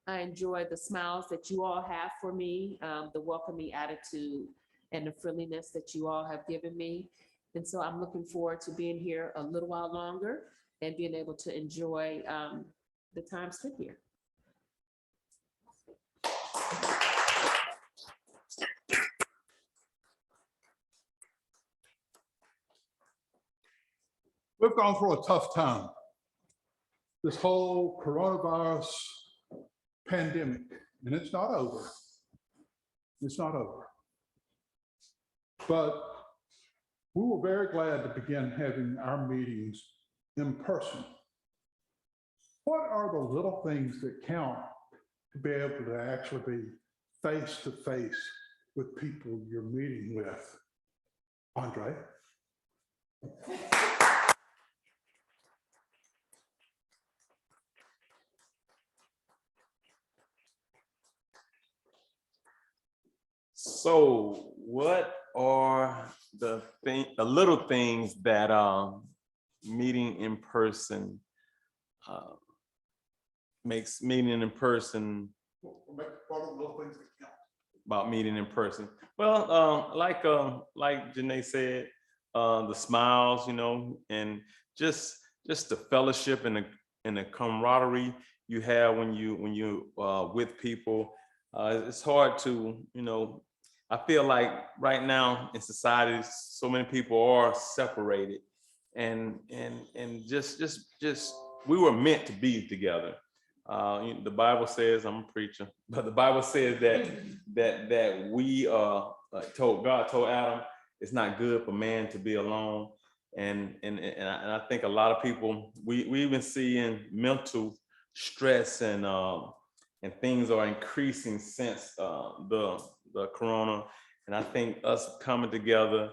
I enjoy the smiles that you all have for me, the welcoming attitude and the friendliness that you all have given me. And so I'm looking forward to being here a little while longer and being able to enjoy the time spent here. We've gone through a tough time. This whole coronavirus pandemic, and it's not over. It's not over. But we were very glad to begin having our meetings in person. What are the little things that count to be able to actually be face to face with people you're meeting with? Andre? So what are the little things that meeting in person makes meeting in person about meeting in person? Well, like Janae said, the smiles, you know, and just the fellowship and the camaraderie you have when you with people. It's hard to, you know, I feel like right now in society, so many people are separated, and just we were meant to be together. The Bible says, I'm a preacher, but the Bible says that we God told Adam, it's not good for man to be alone, and I think a lot of people we even see in mental stress and things are increasing since the corona. And I think us coming together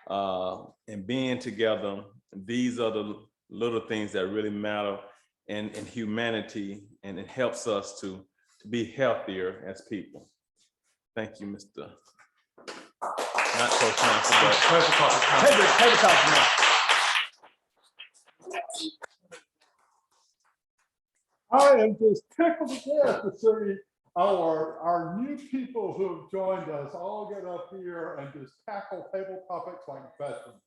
and being together, these are the little things that really matter in humanity, and it helps us to be healthier as people. Thank you, Mr. Not Toastmaster, but Tabletop. I am just tickled to death to see our new people who have joined us all get up here and just tackle table topics like veterans.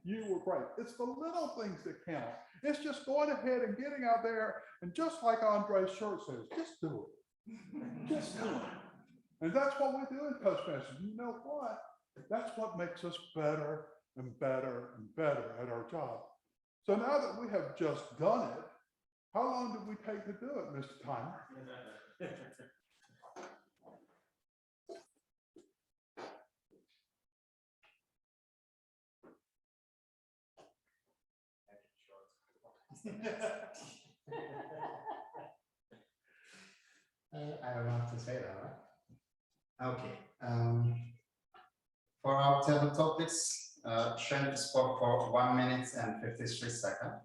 You were great. It's the little things that count. It's just going ahead and getting out there, and just like Andre's shirt says, just do it. Just do it. And that's what we do in Toastmasters. You know what? That's what makes us better and better and better at our job. So now that we have just done it, how long did we take to do it, Mr. Timer? I don't know what to say that, right? Okay. For our table topics, Shen spoke for 1 minute and 53 seconds.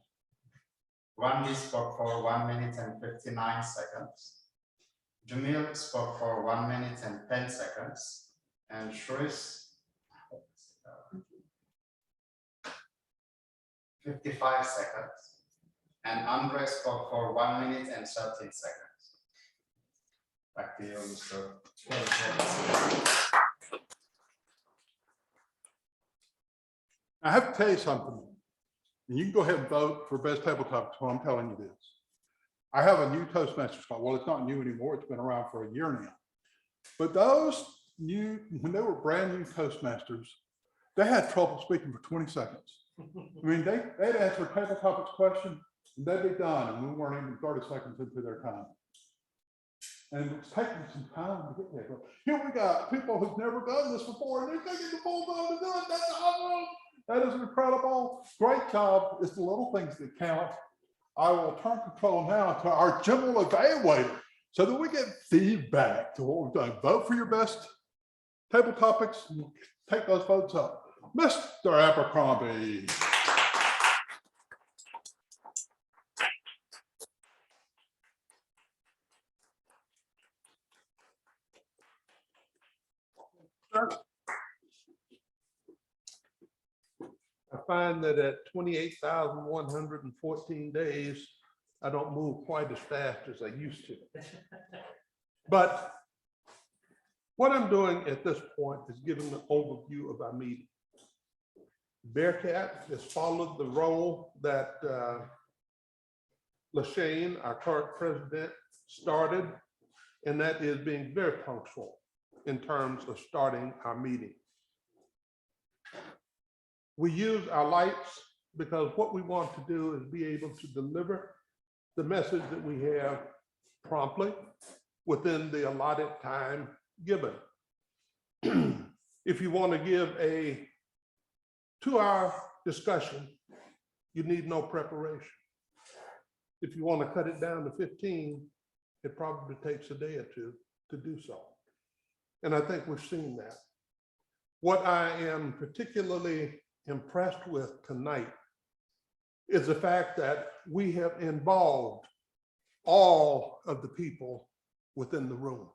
Randy spoke for 1 minute and 59 seconds. Jamil spoke for 1 minute and 10 seconds. And Shrews, 55 seconds. And Andre spoke for 1 minute and 13 seconds. Back to you, Mr. I have to tell you something. And you can go ahead and vote for best table topics while I'm telling you this. I have a new Toastmasters club. Well, it's not new anymore. It's been around for a year now. But those new, when they were brand new Toastmasters, they had trouble speaking for 20 seconds. I mean, they'd answer a table topics question and they'd be done. And we weren't even 30 seconds into their time. And it's taking some time to get there. But here we got people who've never done this before, and they're taking the full time to do it. That's awesome. That is incredible. Great job. It's the little things that count. I will turn control now to our general evaluator so that we get feedback to what we've done. Vote for your best table topics. Take those votes up. Mr. Abercrombie. find that at 28,114 days, I don't move quite as fast as I used to. But what I'm doing at this point is giving an overview of our meeting. Bearcat has followed the role that LaShane, our current president, started, and that is being very punctual in terms of starting our meeting. We use our lights because what we want to do is be able to deliver the message that we have promptly within the allotted time given. If you want to give a 2-hour discussion, you need no preparation. If you want to cut it down to 15, it probably takes a day or two to do so. And I think we've seen that. What I am particularly impressed with tonight is the fact that we have involved all of the people within the room.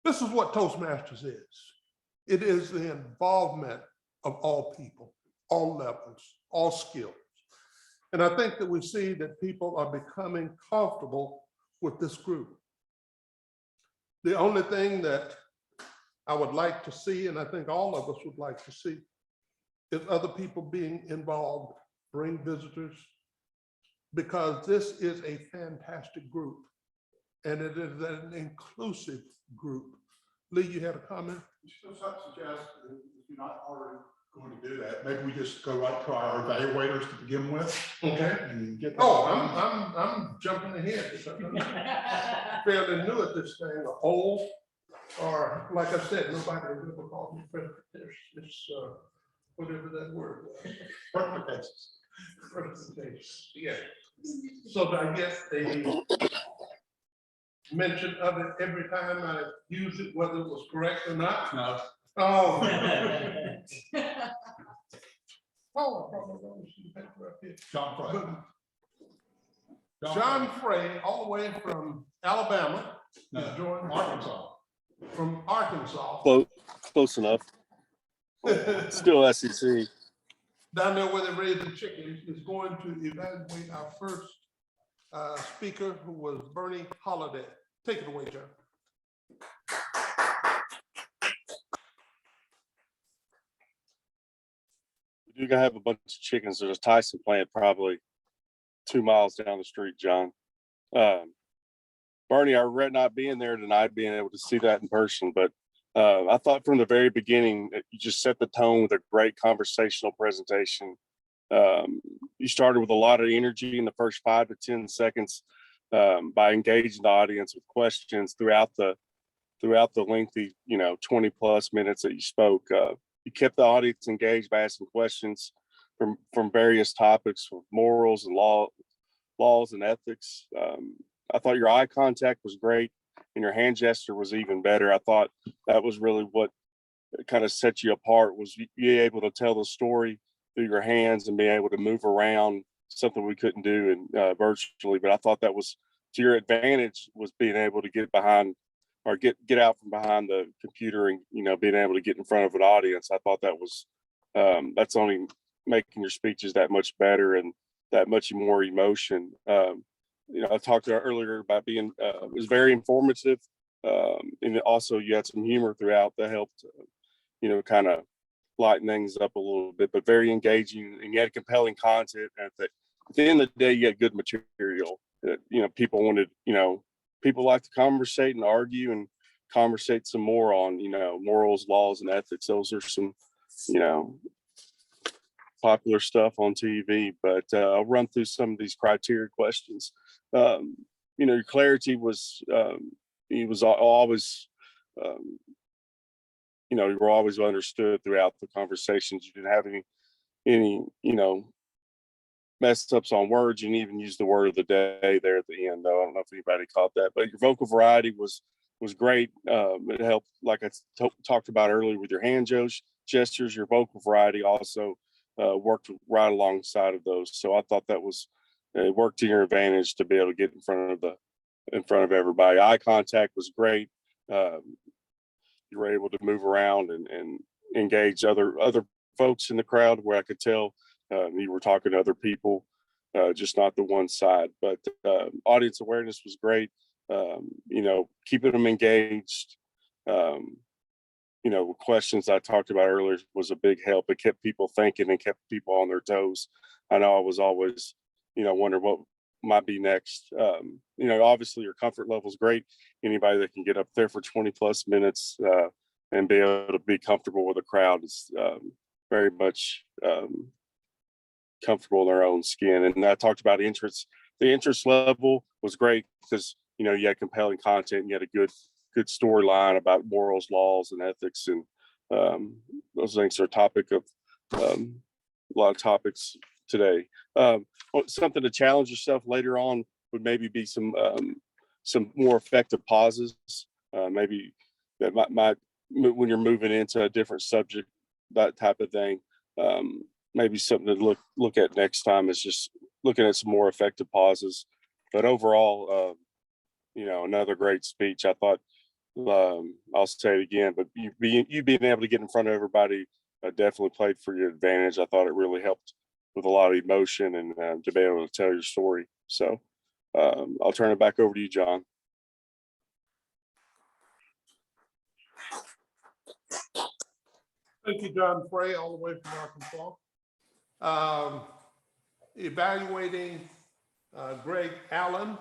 This is what Toastmasters is. It is the involvement of all people, all levels, all skills. And I think that we see that people are becoming comfortable with this group. The only thing that I would like to see, and I think all of us would like to see, is other people being involved, bring visitors, because this is a fantastic group and it is an inclusive group. Lee, you had a comment? So suggest, if you're not already going to do that, maybe we just go right to our evaluators to begin with. Okay. And get. Oh, I'm jumping ahead because I'm fairly new at this thing, old, or like I said, nobody has ever called me president. It's whatever that word was. Representation. Yeah. So I guess they mention of it every time I use it, whether it was correct or not. No. Oh. Oh, I probably wrote some paper up here. John Frey. John Frey, all the way from Alabama, No, joined Arkansas. from Arkansas. Close enough. Still SEC. Down there where they raise the chickens, is going to evaluate our first speaker, who was BURNNIE HOLLIDAY. Take it away, John. You're gonna have a bunch of chickens. There's a Tyson plant probably 2 miles down the street, John. Bernie, I regret not being there tonight, being able to see that in person, but I thought from the very beginning that you just set the tone with a great conversational presentation. You started with a lot of energy in the first 5 to 10 seconds by engaging the audience with questions throughout the lengthy, 20 plus minutes that you spoke. You kept the audience engaged by asking questions from various topics, from morals and laws and ethics. I thought your eye contact was great and your hand gesture was even better. I thought that was really what kind of set you apart, was you being able to tell the story through your hands and being able to move around, something we couldn't do virtually. But I thought that was to your advantage, was being able to get behind or get out from behind the computer and, being able to get in front of an audience. I thought that was, that's only making your speeches that much better and that much more emotion. I talked earlier about being, it was very informative. And also you had some humor throughout that helped, kind of lighten things up a little bit, but very engaging, and you had compelling content. And at the end of the day, you had good material that, people wanted, people like to conversate and argue and conversate some more on, morals, laws, and ethics. Those are some, popular stuff on TV, but I'll run through some of these criteria questions. Your clarity was, it was always, you were always understood throughout the conversations. You didn't have any, messed ups on words. You didn't even use the word of the day there at the end, though. I don't know if anybody caught that, but your vocal variety was great. It helped, like I talked about earlier, with your hand gestures. Your vocal variety also worked right alongside of those. So I thought that was, it worked to your advantage to be able to get in front of everybody. Eye contact was great. You were able to move around and engage other folks in the crowd where I could tell you were talking to other people, just not the one side. But audience awareness was great. You know, keeping them engaged. You know, questions I talked about earlier was a big help. It kept people thinking and kept people on their toes. I know I was always, you know, wondering what might be next. You know, obviously your comfort level is great. Anybody that can get up there for 20+ minutes and be able to be comfortable with a crowd is very much comfortable in their own skin. And I talked about interest. The interest level was great because, you know, you had compelling content and you had a good storyline about morals, laws, and ethics. And those things are a topic of a lot of topics today. Something to challenge yourself later on would maybe be some more effective pauses. Maybe that might when you're moving into a different subject, that type of thing. Maybe something to look at next time is just looking at some more effective pauses. But overall, you know, another great speech. I thought, I'll say it again, but you being able to get in front of everybody definitely played for your advantage. I thought it really helped with a lot of emotion and to be able to tell your story. So I'll turn it back over to you, John. Thank you, John Frey, all the way from Arkansas. Evaluating Greg Allen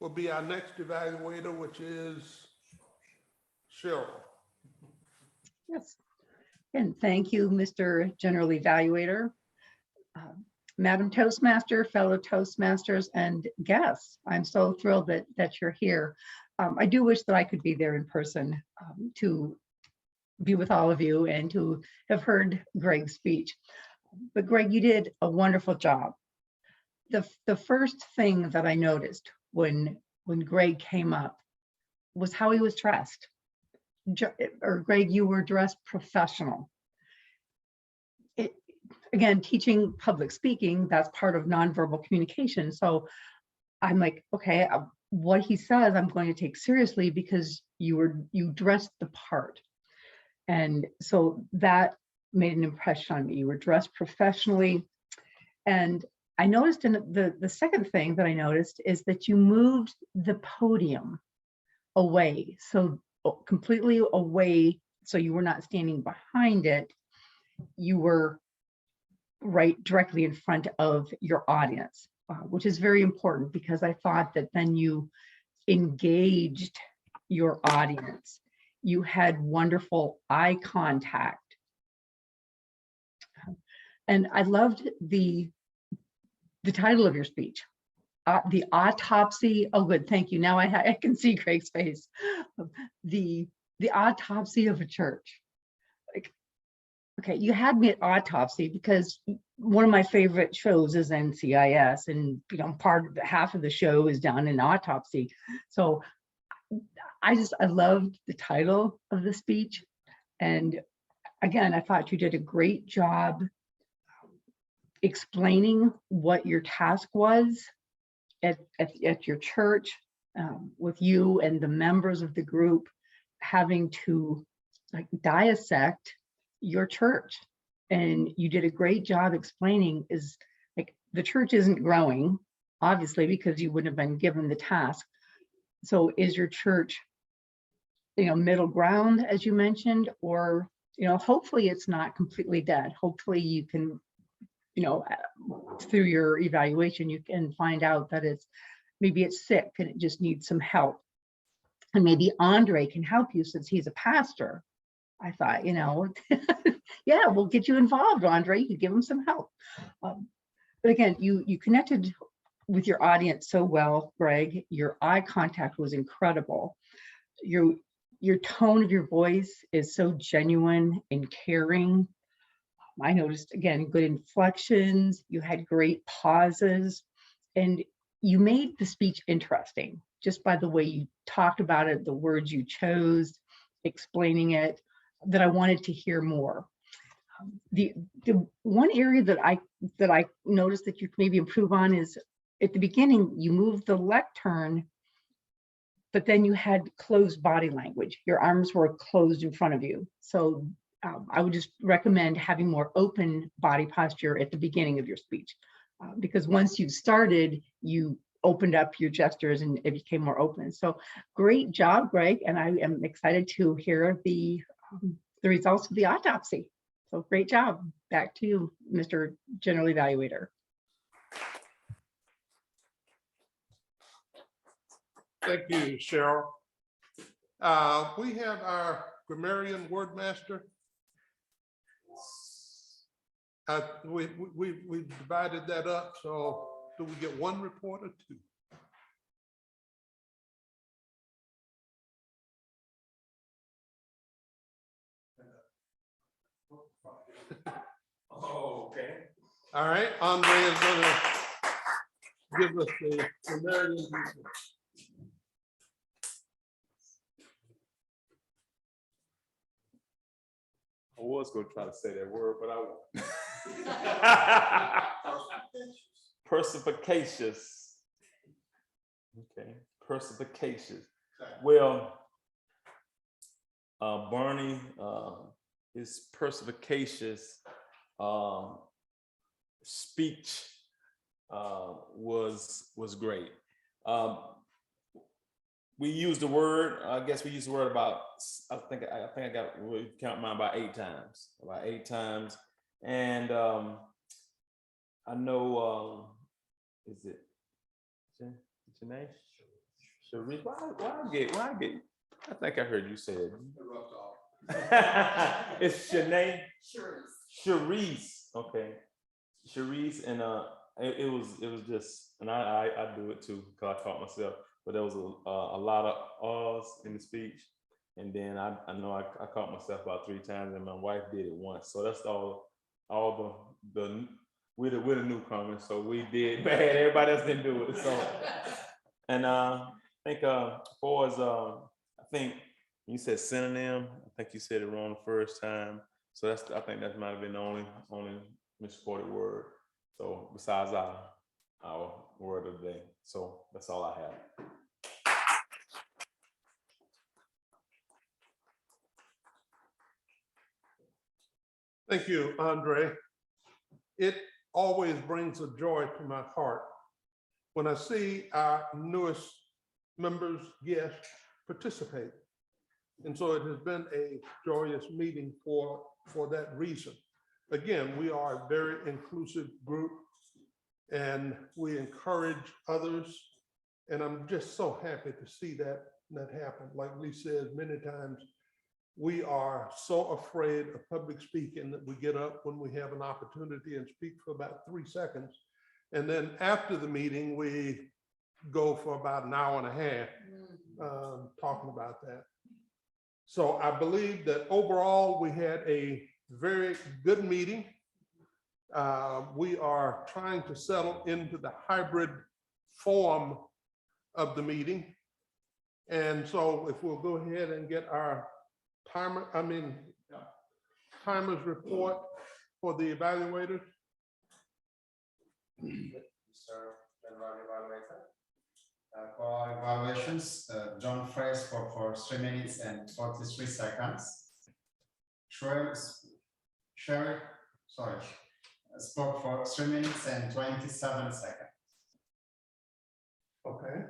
will be our next evaluator, which is Cheryl. Yes, and thank you, Mr. General Evaluator. Madam Toastmaster, fellow Toastmasters, and guests, I'm so thrilled that you're here. I do wish that I could be there in person to be with all of you and to have heard Greg's speech. But Greg, you did a wonderful job. The first thing that I noticed when Greg came up was how he was dressed. Greg, you were dressed professional. Again, teaching public speaking, that's part of nonverbal communication. So I'm like, okay, what he says, I'm going to take seriously because you dressed the part. And so that made an impression on me. You were dressed professionally. And I noticed in the second thing that I noticed is that you moved the podium away. So completely away. So you were not standing behind it. You were right directly in front of your audience, which is very important because I thought that then you engaged your audience. You had wonderful eye contact. And I loved the title of your speech, the autopsy. Oh, good, thank you. Now I can see Craig's face. The autopsy of a church. Like, okay, you had me at autopsy because one of my favorite shows is NCIS, and you know, half of the show is done in autopsy. So I loved the title of the speech. And again, I thought you did a great job explaining what your task was at your church, with you and the members of the group having to like dissect your church. And you did a great job explaining is like the church isn't growing, obviously, because you wouldn't have been given the task. So is your church, you know, middle ground, as you mentioned, or, you know, hopefully it's not completely dead. Hopefully you can, you know, through your evaluation, you can find out that maybe it's sick and it just needs some help. And maybe Andre can help you since he's a pastor. I thought, you know, yeah, we'll get you involved, Andre. You could give him some help. But again, you connected with your audience so well, Greg. Your eye contact was incredible. Your tone of your voice is so genuine and caring. I noticed, again, good inflections. You had great pauses, and you made the speech interesting just by the way you talked about it, the words you chose, explaining it, that I wanted to hear more. The one area that I noticed that you could maybe improve on is at the beginning, you moved the lectern, but then you had closed body language. Your arms were closed in front of you. So I would just recommend having more open body posture at the beginning of your speech. Because once you started, you opened up your gestures and it became more open. So great job, Greg. And I am excited to hear the results of the autopsy. So great job. Back to you, Mr. General Evaluator. Thank you, Cheryl. We have our grammarian word master. We divided that up, so do we get one report or two? Oh, okay. All right, Andre is gonna give us the grammarian report. I was gonna try to say that word, but I won't. Perspicacious. Okay, perspicacious. Well, Barney, his perspicacious speech was great. We used the word, I guess we used the word about, I think I got, we count mine about 8 times. And I know, is it Janae? Sharice? Why I get, I think I heard you say it. It's Shanae? Sharice. Okay. Sharice, and it was just, and I do it too, because I taught myself. But there was a lot of ahs in the speech, and then I know I caught myself about 3 times, and my wife did it once. So that's all the we're the newcomers, so we did bad. Everybody else didn't do it. So, and I think for as I think you said synonym. I think you said it wrong the first time. So I think that might have been the only misquoted word. So besides our word of the day. So that's all I have. Thank you, Andre. It always brings a joy to my heart when I see our newest members, guests, participate. And so it has been a joyous meeting for that reason. Again, we are a very inclusive group and we encourage others. And I'm just so happy to see that happen. Like Lee says many times, we are so afraid of public speaking that we get up when we have an opportunity and speak for about 3 seconds. And then after the meeting, we go for about an hour and a half talking about that. So I believe that overall we had a very good meeting. We are trying to settle into the hybrid form of the meeting. And so if we'll go ahead and get our timers report for the evaluators. Mr. General Evaluator. For our evaluations, John Frey spoke for 3 minutes and 43 seconds. Sherry spoke for 3 minutes and 27 seconds. Okay.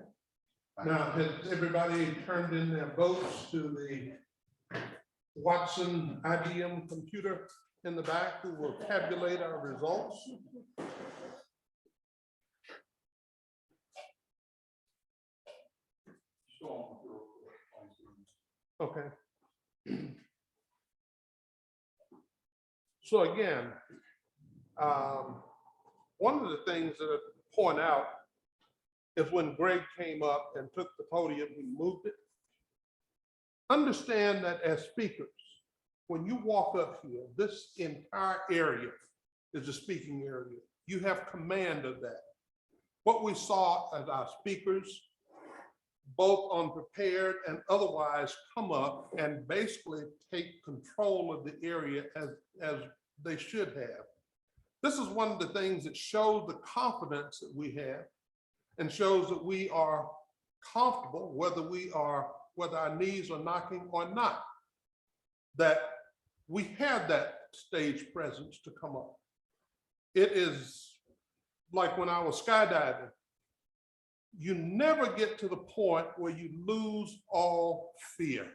Now, has everybody turned in their votes to the Watson IBM computer in the back who will tabulate our results? Okay. So again, one of the things that I point out is when Greg came up and took the podium, he moved it. Understand that as speakers, when you walk up here, this entire area is a speaking area. You have command of that. What we saw as our speakers, both unprepared and otherwise, come up and basically take control of the area as they should have. This is one of the things that shows the confidence that we have and shows that we are comfortable, whether our knees are knocking or not. That we have that stage presence to come up. It is like when I was skydiving, you never get to the point where you lose all fear.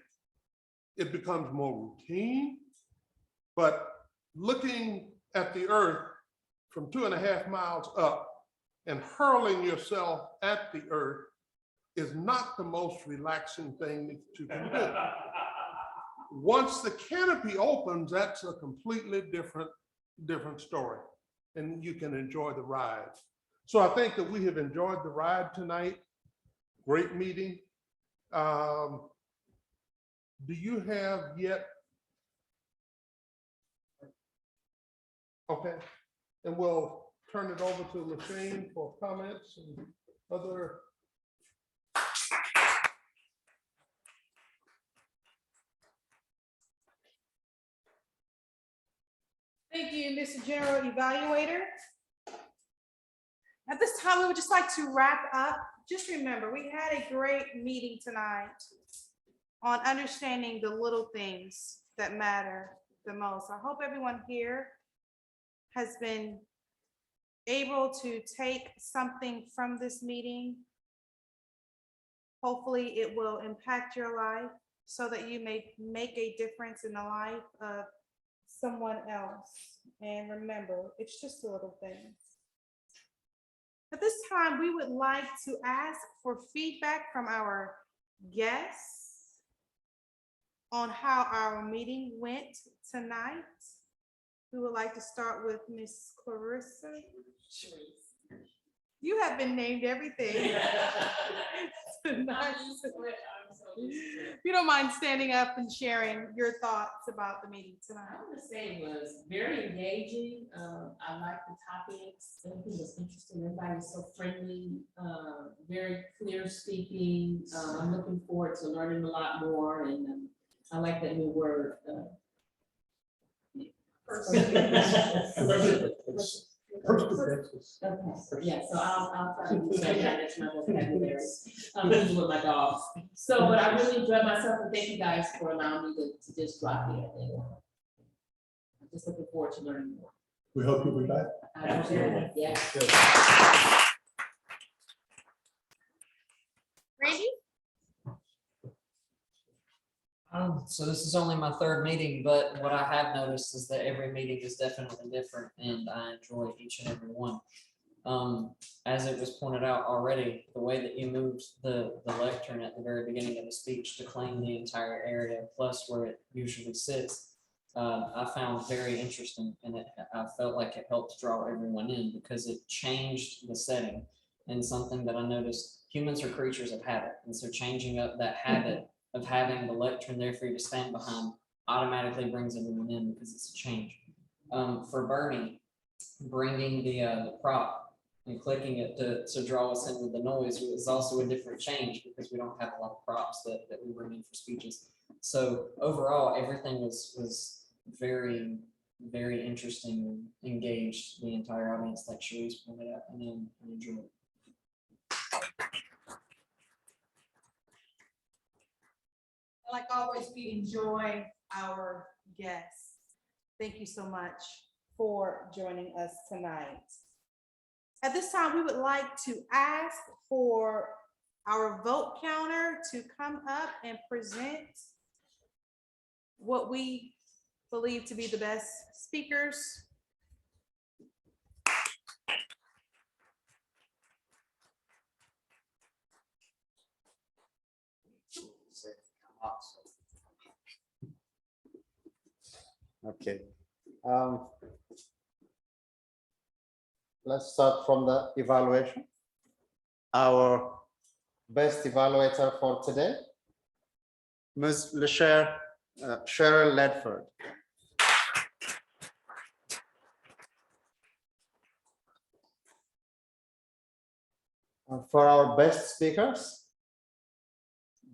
It becomes more routine, but looking at the earth from 2.5 miles up and hurling yourself at the earth is not the most relaxing thing that you can do. Once the canopy opens, that's a completely different story, and you can enjoy the ride. So I think that we have enjoyed the ride tonight. Great meeting. Do you have yet? Okay, and we'll turn it over to LaShane for comments and other. Thank you, Mr. General Evaluator. At this time, we would just like to wrap up. Just remember, we had a great meeting tonight on understanding the little things that matter the most. I hope everyone here has been able to take something from this meeting. Hopefully, it will impact your life so that you may make a difference in the life of someone else. And remember, it's just the little things. At this time, we would like to ask for feedback from our guests on how our meeting went tonight. We would like to start with Miss Clarissa. You have been named everything tonight. If you don't mind standing up and sharing your thoughts about the meeting tonight. I would say it was very engaging. I liked the topics. Everything was interesting. Everybody was so friendly, very clear speaking. I'm looking forward to learning a lot more, and I like that new word. Okay, yeah, so I'll try to say that into my vocabulary, usually with my dogs. So, but I really enjoyed myself, and thank you guys for allowing me to just drop in. I'm just looking forward to learning more. We hope you'll be back. Absolutely, yeah. Randy? So this is only my third meeting, but what I have noticed is that every meeting is definitely different, and I enjoy each and every one. As it was pointed out already, the way that you moved the lectern at the very beginning of the speech to claim the entire area plus where it usually sits, I found very interesting, and I felt like it helped draw everyone in because it changed the setting. And something that I noticed, humans are creatures of habit, and so changing up that habit of having the lectern there for you to stand behind automatically brings everyone in because it's a change. For Bernie, bringing the prop and clicking it to draw us in with the noise was also a different change because we don't have a lot of props that we bring in for speeches. So overall, everything was very, very interesting and engaged the entire audience, like Sharice pointed out, and then I enjoyed it. Like always, we enjoy our guests. Thank you so much for joining us tonight. At this time, we would like to ask for our vote counter to come up and present what we believe to be the best speakers. Okay. Let's start from the evaluation. Our best evaluator for today, Ms. Cheryl Ledford. For our best speakers,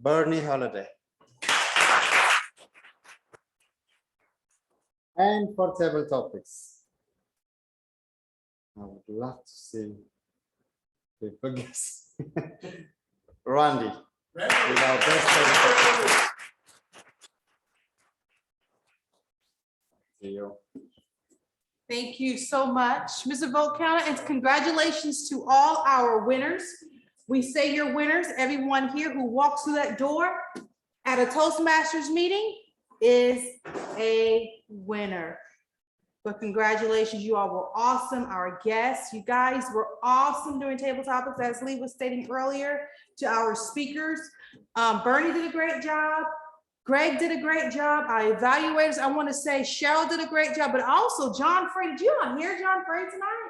Burnie Holiday. And for table topics, I would love to see people guess. Randy. With our best Thank you so much, Mr. Vote Counter, and congratulations to all our winners. We say you're winners. Everyone here who walks through that door at a Toastmasters meeting is a winner. But congratulations, you all were awesome. Our guests, you guys were awesome doing table topics, as Lee was stating earlier, to our speakers. Bernie did a great job. Greg did a great job. Our evaluators, I want to say Cheryl did a great job, but also John Frey. Did you not hear John Frey tonight?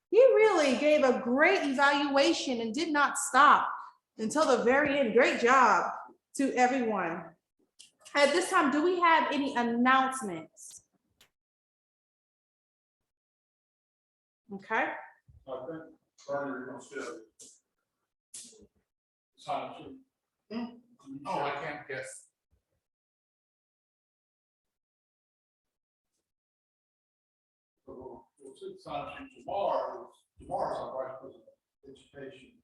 He really gave a great evaluation and did not stop until the very end. Great job to everyone. At this time, do we have any announcements? Okay. I think Bernie, you're gonna still sign it. Oh, I can't guess. So we'll sit sign it tomorrow. Tomorrow's our vice president of education.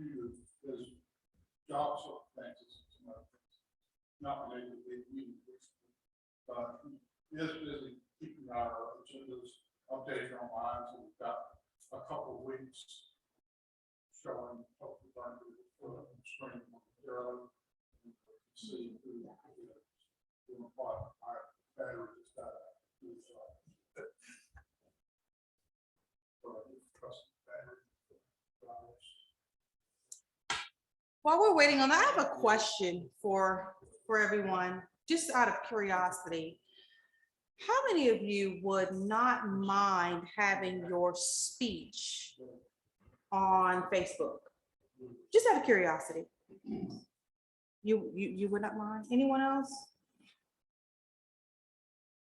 His job circumstances, some other things, not related to the meeting. But he is busy keeping our agendas updated online, so we've got a couple of weeks showing, hopefully, learn to the screen early. See who, what our battery is got. While we're waiting on that, I have a question for everyone, just out of curiosity. How many of you would not mind having your speech on Facebook? Just out of curiosity. You would not mind? Anyone else?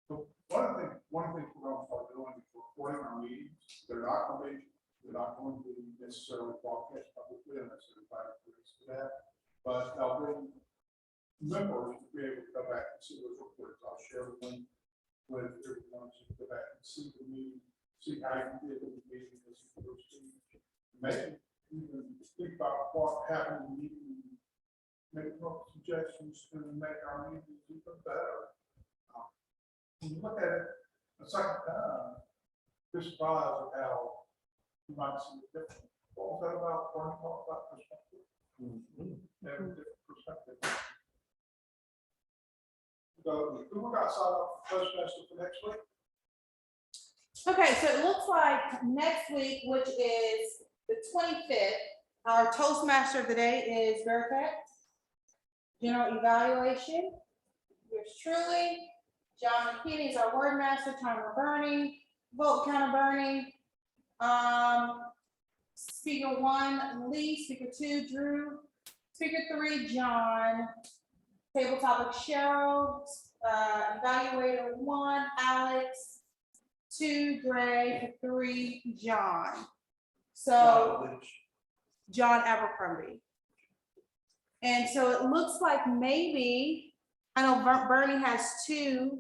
So one of the things we're going to start doing is recording our meetings. They're not going to be necessarily broadcast publicly unless everybody agrees to that. But I'll bring members to be able to go back and see those recordings. I'll share the link with everyone to go back and see the meeting, see how you did in the meeting, maybe even think about what happened in the meeting, make suggestions to make our meetings even better. When you look at it a second time, just surprised at how you might see it different. What was that about? Bernie talked about perspective. Every different perspective. So who got signed up for Toastmaster for next week? Okay, so it looks like next week, which is the 25th, our Toastmaster of the day is Burkett. General evaluation, yours truly. John McKinney is our word master, timer Bernie, vote counter Bernie. Speaker 1, Lee, speaker 2, Drew, speaker 3, John, table topic Cheryl, evaluator 1, Alex, 2, Greg, 3, John. So John Abercrombie. And so it looks like maybe, I know Bernie has 2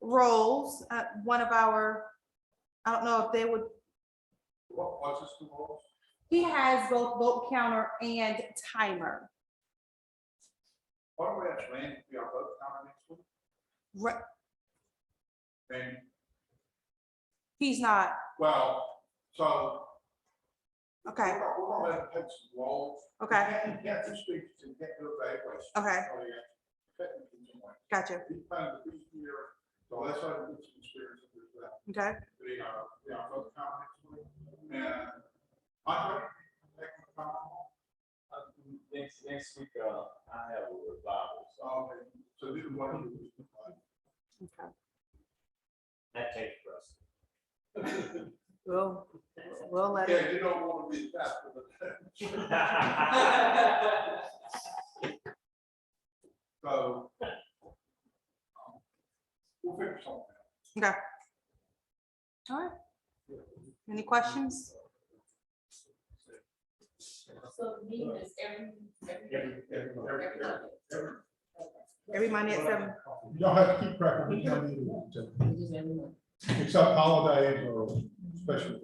roles. One of our, I don't know if they would. What's his 2 roles? He has both vote counter and timer. Why don't we ask Randy to be our vote counter next week? Right. And He's not. well, so Okay. we're gonna let him take some roles. Okay. You can't do speeches and you can't do evaluation. Okay. Gotcha. He's planning to be here, so that's why we get some experience with that. Okay. Be our vote counter next week. And Andre, Next week, I have a revival. so this is what you do. Okay. That takes precedent. We'll let Yeah, it. you don't want to be faster than So we'll figure something out. Okay. All right. Any questions? So the meeting is Every Monday at 7. You don't have to keep track of which one you want to. Except holidays or special.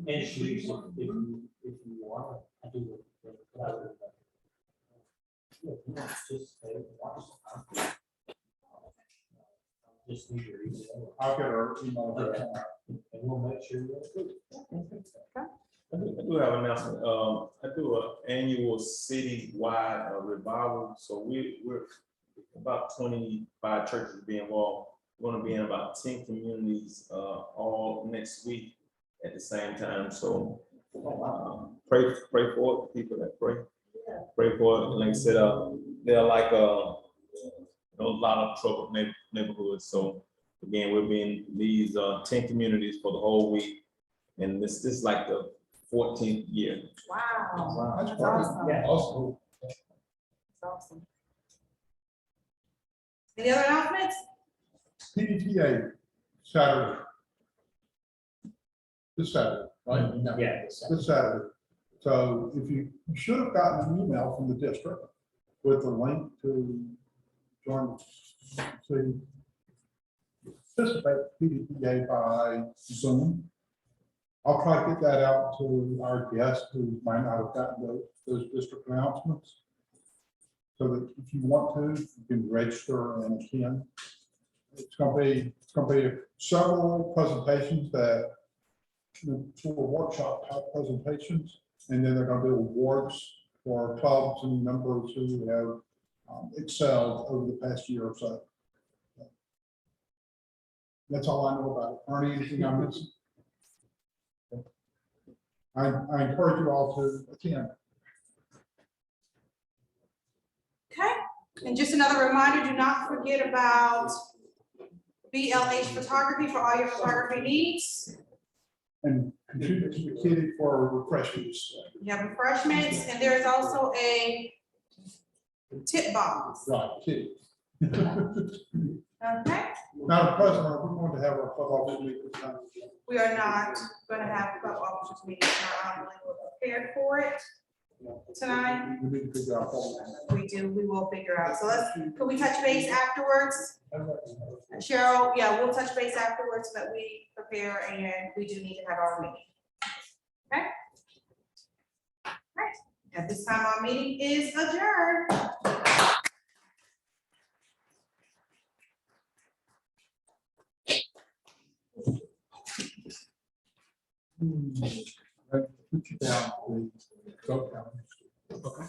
And shoes, if you want, I do. Just watch. Just need your email. I'll get her email address. And we'll make sure you're good. I do have an announcement. I do an annual citywide revival. So we're about 25 churches be involved. We're going to be in about 10 communities all next week at the same time. So pray for it. People that pray for it. And like I said, they're like a lot of troubled neighborhoods. So again, we'll be in these 10 communities for the whole week, and this is like the 14th year. Wow. That's That's great. awesome. Yeah. Awesome. That's awesome. Any other announcements? PDTA Saturday. This Saturday, right? No. Yeah. This Saturday. So if you should have gotten an email from the district with a link to join, to participate in PDTA by Zoom. I'll try to get that out to our guests who might not have gotten those district announcements. So that if you want to, you can register and attend. It's gonna be several presentations that, for workshop type presentations, and then they're gonna do awards for clubs and members who have excelled over the past year or so. That's all I know about it. Ernie, anything I missed? I encourage you all to attend. Okay, and just another reminder, do not forget about BLH photography for all your photography needs. And contribute to the kitty for refreshments. You have refreshments, and there's also a tip box. Right, kitty. Okay, Madam President, we're going to have our club office meeting this time. we are not gonna have club officers meeting, I don't think we're prepared for it tonight. We need to figure out what We will figure out. So can we touch base afterwards? Cheryl, yeah, we'll touch base afterwards so that we prepare, and we do need to have our meeting. Okay? All right, at this time, our meeting is adjourned. Put you down, please. Go, Calvin. Okay.